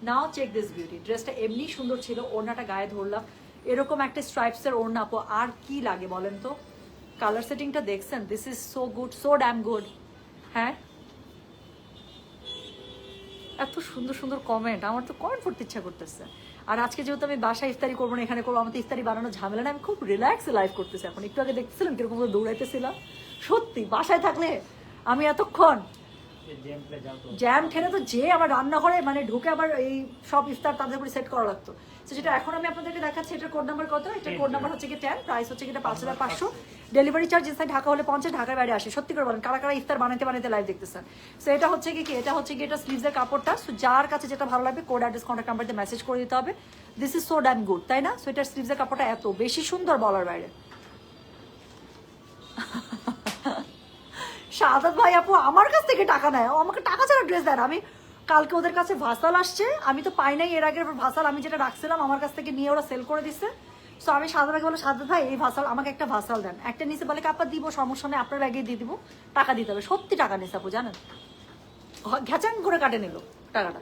নাও চেক দিস বিউটি। ড্রেসটা এমনি সুন্দর ছিল, ওড়নাটা গায়ে ধরলাম, এরকম একটা স্ট্রাইপসের ওড়না আপু আর কি লাগে বলেন তো। কালার সেটিংটা দেখছেন, this is so good, so dam good. হ্যাঁ, এত সুন্দর সুন্দর কমেন্ট, আমার তো কমেন্ট পড়তে ইচ্ছা করতেছে। আর আজকে যেহেতু আমি বাসায় ইফতারি করবো না, এখানে করবো, আমার তো ইফতারি বানানো ঝামেলা না, আমি খুব রিল্যাক্সে লাইভ করতেছি এখন। একটু আগে দেখতেছিলাম কিরকম করে দৌড়াইতেছিলাম। সত্যি বাসায় থাকলে আমি এতক্ষণ জ্যাম ঠেলে তো যে আমার রান্নাঘরে মানে ঢুকে আবার এই সব ইফতার তাদের উপরে সেট করা লাগতো। তো যেটা এখন আমি আপনাদেরকে দেখাচ্ছি, এটার কোড নাম্বার কত? এটার কোড নাম্বার হচ্ছে কি 10, প্রাইস হচ্ছে কি 5500, ডেলিভারি চার্জ ইনসাইড ঢাকা হলে 50, ঢাকার বাইরে আসে। সত্যি করে বলেন কারা কারা ইফতার বানাতে বানাতে লাইভ দেখতেছেন? সো এটা হচ্ছে কি এটা হচ্ছে কি এটা স্লিভসের কাপড়টা। সো যার কাছে যেটা ভালো লাগবে কোড অ্যাড্রেস কন্ট্যাক্ট নাম্বার দিয়ে মেসেজ করে দিতে হবে। This is so dam good, তাই না? সো এটার স্লিভসের কাপড়টা এত বেশি সুন্দর বলার বাইরে। শাহাদাত ভাই আপু আমার কাছ থেকে টাকা নেয়, আমাকে টাকা ছাড়া ড্রেস দেন। আমি কালকে ওদের কাছে ভাসাল আসছে, আমি তো পাই নাই এর আগের ভাসাল, আমি যেটা রাখছিলাম আমার কাছ থেকে নিয়ে ওরা সেল করে দিচ্ছে। সো আমি শাহাদাত ভাইকে বলো, শাহাদাত ভাই এই ভাসাল আমাকে একটা ভাসাল দেন। একটা নিচে বলে কাপা দিব, সমস্যা নেই আপনার ব্যাগে দিয়ে দিব, টাকা দিতে হবে। সত্যি টাকা নিচ্ছে আপু, জানেন ঘ্যাচাং করে কাটে নিল টাকাটা।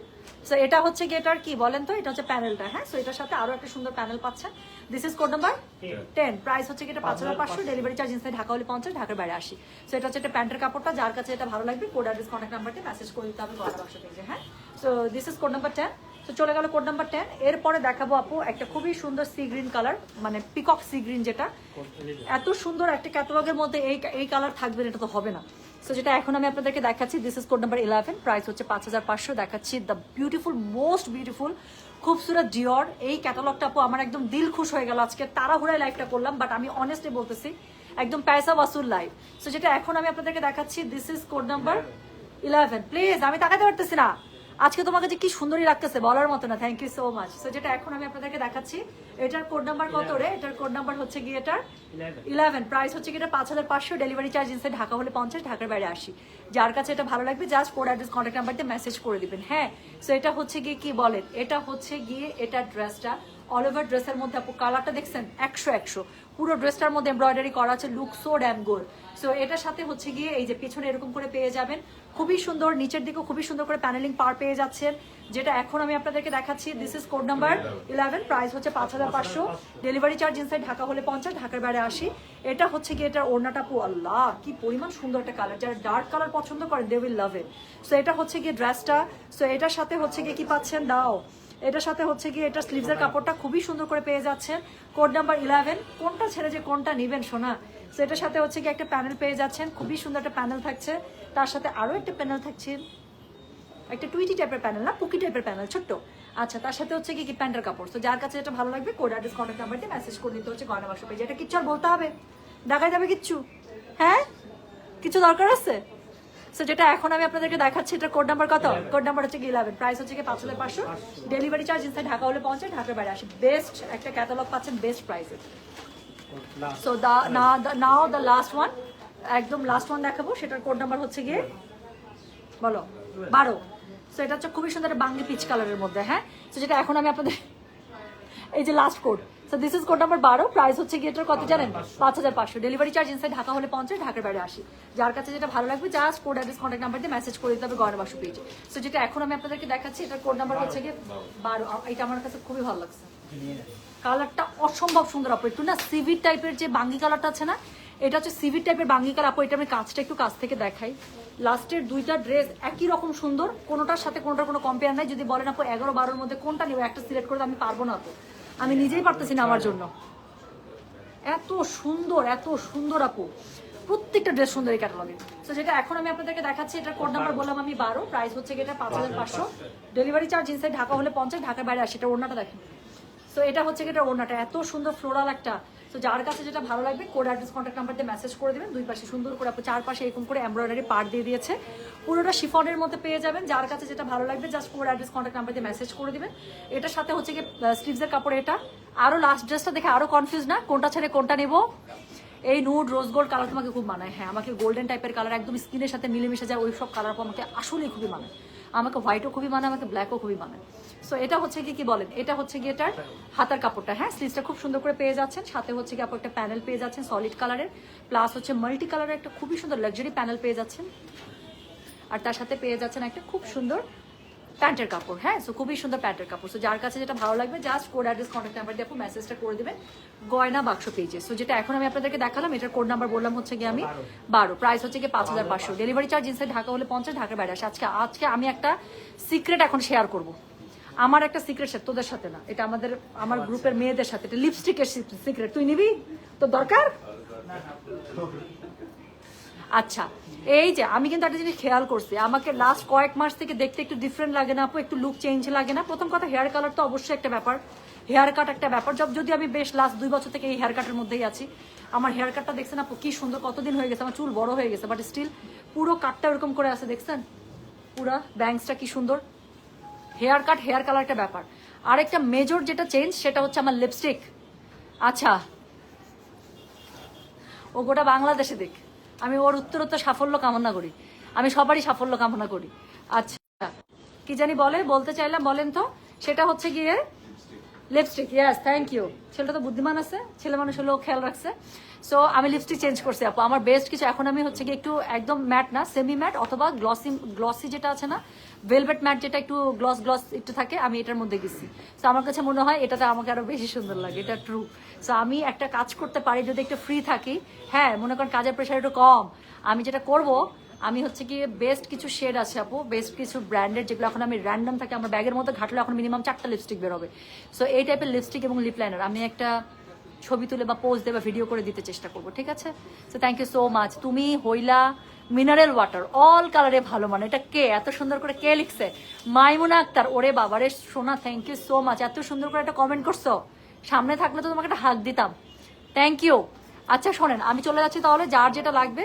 সো এটা হচ্ছে কি এটার কি বলেন তো, এটা হচ্ছে প্যানেলটা। হ্যাঁ, সো এটার সাথে আরো একটা সুন্দর প্যানেল পাচ্ছেন। This is code number 10, price হচ্ছে কি এটা 5500, ডেলিভারি চার্জ ইনসাইড ঢাকা হলে 50, ঢাকার বাইরে 80। সো এটা হচ্ছে একটা প্যান্টের কাপড়টা, যার কাছে এটা ভালো লাগবে কোড অ্যাড্রেস কন্ট্যাক্ট নাম্বারতে মেসেজ করে দিতে হবে গলা বাক্স পেজে। হ্যাঁ, so this is code number 10। তো চলে গেল কোড নাম্বার 10। এরপরে দেখাবো আপু একটা খুবই সুন্দর সি গ্রিন কালার, মানে পিকক সি গ্রিন, যেটা এত সুন্দর একটা ক্যাটালগের মধ্যে এই কালার থাকবে এটা তো হবে না। সো যেটা এখন আমি আপনাদেরকে দেখাচ্ছি, this is code number 11, price হচ্ছে 5500। দেখাচ্ছি দ্য বিউটিফুল, মোস্ট বিউটিফুল খুবসুরত ডিওর। এই ক্যাটালগটা আপু আমার একদম দিল খুশ হয়ে গেল। আজকে তাড়াহুড়ায় লাইভটা করলাম, বাট আমি অনেস্টলি বলতেছি একদম পয়সা ওয়াসুল লাইভ। সো যেটা এখন আমি আপনাদেরকে দেখাচ্ছি, this is code number 11। Please, আমি তাকাতে পারতেছি না আজকে, তোমাকে যে কি সুন্দরী লাগতেছে বলার মতো না। Thank you so much. So যেটা এখন আমি আপনাদেরকে দেখাচ্ছি, এটার কোড নাম্বার কত রে? এটার কোড নাম্বার হচ্ছে গিয়ে এটার 11, প্রাইস হচ্ছে কি এটা 5500, ডেলিভারি চার্জ ইনসাইড ঢাকা হলে 50, ঢাকার বাইরে 80। যার কাছে এটা ভালো লাগবে just code address contact number দিয়ে মেসেজ করে দিবেন। হ্যাঁ, সো এটা হচ্ছে গিয়ে কি বলেন, এটা হচ্ছে গিয়ে এটা ড্রেসটা অল ওভার ড্রেসের মধ্যে আপু কালারটা দেখছেন 100 পুরো ড্রেসটার মধ্যে এমব্রয়ডারি করা আছে, look so dam good. So এটার সাথে হচ্ছে গিয়ে এই যে পিছনে এরকম করে পেয়ে যাবেন, খুবই সুন্দর, নিচের দিকেও খুবই সুন্দর করে প্যানেলিং পার পেয়ে যাচ্ছেন। যেটা এখন আমি আপনাদেরকে দেখাচ্ছি, this is code number 11, price হচ্ছে 5500, ডেলিভারি চার্জ ইনসাইড ঢাকা হলে 50, ঢাকার বাইরে 80। এটা হচ্ছে গিয়ে এটার ওড়নাটা আপু, আল্লাহ কি পরিমাণ সুন্দর একটা কালার, যারা ডার্ক কালার পছন্দ করেন they will love it. So এটা হচ্ছে গিয়ে ড্রেসটা। সো এটার সাথে হচ্ছে গিয়ে কি পাচ্ছেন দাও, এটার সাথে হচ্ছে গিয়ে এটা স্লিভসের কাপড়টা খুবই সুন্দর করে পেয়ে যাচ্ছেন, কোড নাম্বার 11। কোনটা ছেড়ে যে কোনটা নেবেন শোনা। সো এটার সাথে হচ্ছে গিয়ে একটা প্যানেল পেয়ে যাচ্ছেন, খুবই সুন্দর একটা প্যানেল থাকছে, তার সাথে আরো একটা প্যানেল থাকছে, একটা টুইটি টাইপের প্যানেল না, পুকি টাইপের প্যানেল ছোট্ট। আচ্ছা, তার সাথে হচ্ছে কি প্যান্টের কাপড়। তো যার কাছে যেটা ভালো লাগবে কোড অ্যাড্রেস কন্ট্যাক্ট নাম্বার দিয়ে মেসেজ করে দিতে হচ্ছে গয়না বাক্স পেজে। এটা কিচ্ছু আর বলতে হবে, দেখাই যাবে কিচ্ছু? হ্যাঁ, কিছু দরকার আছে? সো যেটা এখন আমি আপনাদেরকে দেখাচ্ছি, এটা কোড নাম্বার কত? কোড নাম্বার হচ্ছে 11, প্রাইস হচ্ছে 5500, ডেলিভারি চার্জ ইনসাইড ঢাকা হলে 50, ঢাকার বাইরে 80। বেস্ট একটা ক্যাটালগ পাচ্ছেন বেস্ট প্রাইসে। So now the last one, একদম লাস্ট ওয়ান দেখাবো, সেটার কোড নাম্বার হচ্ছে গিয়ে বলো 12। সো এটা হচ্ছে খুবই সুন্দর বাঙ্গি পিচ কালারের মধ্যে। হ্যাঁ, সো যেটা এখন আমি আপনাদের এই যে last code, so this is code number 12, price হচ্ছে গিয়ে এটার কত জানেন? 5500, ডেলিভারি চার্জ ইনসাইড ঢাকা হলে 50, ঢাকার বাইরে 80। যার কাছে যেটা ভালো লাগবে just code address contact number দিয়ে মেসেজ করে দিতে হবে গয়না বাক্স পেজে। সো যেটা এখন আমি আপনাদেরকে দেখাচ্ছি, এটার কোড নাম্বার হচ্ছে গিয়ে 12। এটা আমার কাছে খুবই ভালো লাগছে, কালারটা অসম্ভব সুন্দর আপু। একটু না সিভিট টাইপের যে বাঙ্গি কালারটা আছে না, এটা হচ্ছে সিভিট টাইপের বাঙ্গি কালার আপু। এটা আমি কাজটা একটু কাছ থেকে দেখাই। লাস্টের দুইটা ড্রেস একই রকম সুন্দর, কোনোটার সাথে কোনোটার কোনো কম্পেয়ার নাই। যদি বলেন আপু 11-12-র মধ্যে কোনটা নেব, একটা সিলেক্ট করে আমি পারবো না, তো আমি নিজেই পারতেছি না আমার জন্য। এত সুন্দর, এত সুন্দর আপু, প্রত্যেকটা ড্রেস সুন্দর এই ক্যাটালগে। তো যেটা এখন আমি আপনাদেরকে দেখাচ্ছি, এটার কোড নাম্বার বললাম আমি 12, প্রাইস হচ্ছে এটা 5500, ডেলিভারি চার্জ ইনসাইড ঢাকা হলে 50, ঢাকার বাইরে 80। এটা ওড়নাটা দেখেন। সো এটা হচ্ছে এটা ওড়নাটা এত সুন্দর ফ্লোরাল একটা। তো যার কাছে যেটা ভালো লাগবে কোড অ্যাড্রেস কন্ট্যাক্ট নাম্বার দিয়ে মেসেজ করে দেবেন। দুই পাশে সুন্দর করে আপনি চারপাশে এরকম করে এমব্রয়ডারি পার্ট দিয়ে দিয়েছে, পুরোটা শিফনের মধ্যে পেয়ে যাবেন। যার কাছে যেটা ভালো লাগবে just code address contact number দিয়ে মেসেজ করে দিবেন। এটার সাথে হচ্ছে কি স্লিভসের কাপড়। এটা আরো লাস্ট ড্রেসটা দেখে আরো কনফিউজ না, কোনটা ছেড়ে কোনটা নেবো। এই নুড রোজ গোল্ড কালার তোমাকে খুব মানায়। হ্যাঁ, আমাকে গোল্ডেন টাইপের কালার একদম স্কিনের সাথে মিলেমিশে যায়, ওই সব কালার আমাকে আসলেই খুবই মানায়। আমাকে হোয়াইটও খুবই মানায়, আমাকে ব্ল্যাকও খুবই মানায়। সো এটা হচ্ছে কি বলেন, এটা হচ্ছে গিয়ে এটার হাতার কাপড়টা। হ্যাঁ, স্লিভসটা খুব সুন্দর করে পেয়ে যাচ্ছেন, সাথে হচ্ছে কি আপনি একটা প্যানেল পেয়ে যাচ্ছেন সলিড কালারের, প্লাস হচ্ছে মাল্টি কালারের একটা খুবই সুন্দর লাক্সারি প্যানেল পেয়ে যাচ্ছেন। আর তার সাথে পেয়ে যাচ্ছেন একটা খুব সুন্দর প্যান্টের কাপড়, হ্যাঁ। সো খুবই সুন্দর প্যান্টের কাপড়। সো যার কাছে যেটা ভালো লাগবে just code address contact number দিয়ে আপু মেসেজটা করে দেবেন গয়না বাক্স পেজে। সো যেটা এখন আমি আপনাদেরকে দেখালাম এটার কোড নাম্বার বললাম হচ্ছে গিয়ে আমি 12, প্রাইস হচ্ছে গিয়ে 5500, ডেলিভারি চার্জ ইনসাইড ঢাকা হলে 50, ঢাকার বাইরে আসে। আজকে আমি একটা সিক্রেট এখন শেয়ার করব, আমার একটা সিক্রেট শেয়ার, তোদের সাথে না, এটা আমার গ্রুপের মেয়েদের সাথে, এটা লিপস্টিকের সিক্রেট। তুই নিবি? তোর দরকার? আচ্ছা, এই যে আমি কিন্তু একটা জিনিস খেয়াল করছি, আমাকে লাস্ট কয়েক মাস থেকে দেখতে একটু ডিফারেন্ট লাগে না আপু? একটু লুক চেঞ্জ লাগে না? প্রথম কথা হেয়ার কালার তো অবশ্যই একটা ব্যাপার, হেয়ার কাট একটা ব্যাপার। যদি আমি বেশ লাস্ট 2 বছর থেকে এই হেয়ার কাটের মধ্যেই আছি, আমার হেয়ার কাটটা দেখছেন আপু কি সুন্দর, কতদিন হয়ে গেছে, আমার চুল বড় হয়ে গেছে বাট স্টিল পুরো কাটটা এরকম করে আছে, দেখছেন পুরা ব্যাংকসটা কি সুন্দর। হেয়ার কাট হেয়ার কালার একটা ব্যাপার। আর একটা মেজর যেটা চেঞ্জ সেটা হচ্ছে আমার লিপস্টিক। আচ্ছা, ও গোটা বাংলাদেশে দেখ, আমি ওর উত্তরোত্তর সাফল্য কামনা করি, আমি সবারই সাফল্য কামনা করি। আচ্ছা, কি জানি বলতে চাইলাম, বলেন তো? সেটা হচ্ছে গিয়ে লিপস্টিক। Yes, thank you. ছেলেটা তো বুদ্ধিমান আছে, ছেলে মানুষ হলেও খেয়াল রাখছে। সো আমি লিপস্টিক চেঞ্জ করছি আপু, আমার বেস্ট কিছু এখন আমি হচ্ছে গিয়ে একটু একদম ম্যাট না, সেমি ম্যাট অথবা গ্লসি যেটা আছে না, ভেলভেট ম্যাট যেটা একটু গ্লস একটু থাকে, আমি এটার মধ্যে গেছি। সো আমার কাছে মনে হয় এটাতে আমাকে আরো বেশি সুন্দর লাগে, এটা ট্রু। সো আমি একটা কাজ করতে পারি যদি একটু ফ্রি থাকি, হ্যাঁ মনে করেন কাজের প্রেশার একটু কম, আমি যেটা করব, আমি হচ্ছে কি বেস্ট কিছু শেড আছে আপু, বেস্ট কিছু ব্র্যান্ডেড যেগুলো এখন আমি র্যান্ডম থাকে আমার ব্যাগের মধ্যে ঘাটলে এখন মিনিমাম 4টা লিপস্টিক বেরোবে। সো এই টাইপের লিপস্টিক এবং লিপ লাইনার আমি একটা ছবি তুলে বা পোস্ট দিয়ে বা ভিডিও করে দিতে চেষ্টা করবো, ঠিক আছে? So thank you so much. তুমি হইলা মিনারেল ওয়াটার অল কালারে ভালো, মানে এটা কে এত সুন্দর করে কে লিখছে? মাইমুনা আক্তার, ওরে বাবারে সোনা, থ্যাংক ইউ সো মাচ, এত সুন্দর করে একটা কমেন্ট করছো, সামনে থাকলে তো তোমাকে একটা হাত দিতাম, থ্যাংক ইউ। আচ্ছা শোনেন, আমি চলে যাচ্ছি তাহলে, যার যেটা লাগবে।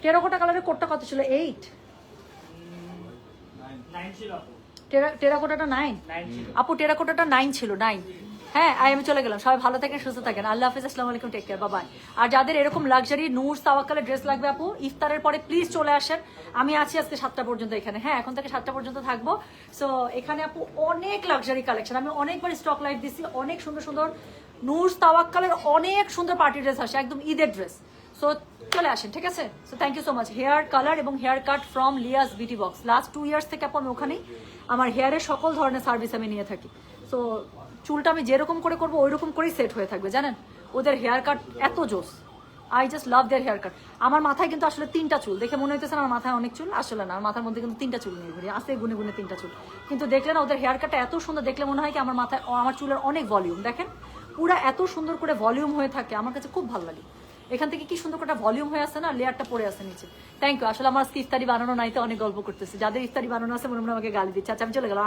টেরাকোটা কালারের কোটটা কত ছিল? 8? টেরাকোটাটা 9 আপু, টেরাকোটাটা 9 ছিল, 9। হ্যাঁ, আমি চলে গেলাম, সবাই ভালো থাকেন, সুস্থ থাকেন, আল্লাহ হাফিজ, আসসালামু আলাইকুম, টেক কেয়ার, বাই বাই। আর যাদের এরকম লাক্সারি নূর তাওয়াক্কালের ড্রেস লাগবে আপু, ইফতারের পরে প্লিজ চলে আসেন, আমি আছি আজকে 7টা পর্যন্ত এখানে, হ্যাঁ এখন থেকে 7টা পর্যন্ত থাকবো। সো এখানে আপু অনেক লাক্সারি কালেকশন, আমি অনেকবার স্টক লাইভ দিছি, অনেক সুন্দর সুন্দর নূর তাওয়াক্কালের অনেক সুন্দর পার্টি ড্রেস আসে, একদম ঈদের ড্রেস। সো চলে আসেন, ঠিক আছে? So thank you so much. Hair colour এবং hair cut from Leah's beauty box, last 2 years থেকে আপু আমি ওখানেই আমার হেয়ারের সকল ধরনের সার্ভিস আমি নিয়ে থাকি। সো চুলটা আমি যেরকম করে করবো ওই রকম করেই সেট হয়ে থাকবে, জানেন ওদের হেয়ার কাট এত জোস, I just love their haircut. আমার মাথায় কিন্তু আসলে 3টা চুল, দেখে মনে হইতেছে আমার মাথায় অনেক চুল, আসলে না, আমার মাথার মধ্যে কিন্তু 3টা চুল নিয়ে ঘুরি, আসে গুনে গুনে 3টা চুল, কিন্তু দেখলে না ওদের হেয়ার কাটটা এত সুন্দর, দেখলে মনে হয় কি আমার মাথায় আমার চুলের অনেক ভলিউম, দেখেন পুরা এত সুন্দর করে ভলিউম হয়ে থাকে, আমার কাছে খুব ভালো লাগে। এখান থেকে কি সুন্দর করে ভলিউম হয়ে আসছে না, লেয়ারটা পড়ে আছে নিচে। Thank you. আসলে আমার আজকে ইফতারি বানানো নাই তো অনেক গল্প করতেছি, যাদের ইফতারি বানানো আছে মনে মনে আমাকে গালি দিচ্ছে। আচ্ছা আমি চলে গেলাম,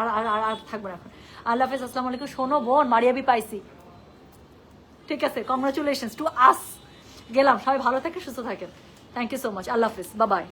আর থাকবো না এখন। আল্লাহ হাফেজ, আসসালামু আলাইকুম। শোনো বোন, মারিয়াবি পাইছি, ঠিক আছে, কংগ্রাচুলেশনস টু আস। গেলাম, সবাই ভালো থাকে, সুস্থ থাকেন, থ্যাংক ইউ সো মাচ, আল্লাহ হাফেজ, বাই বাই।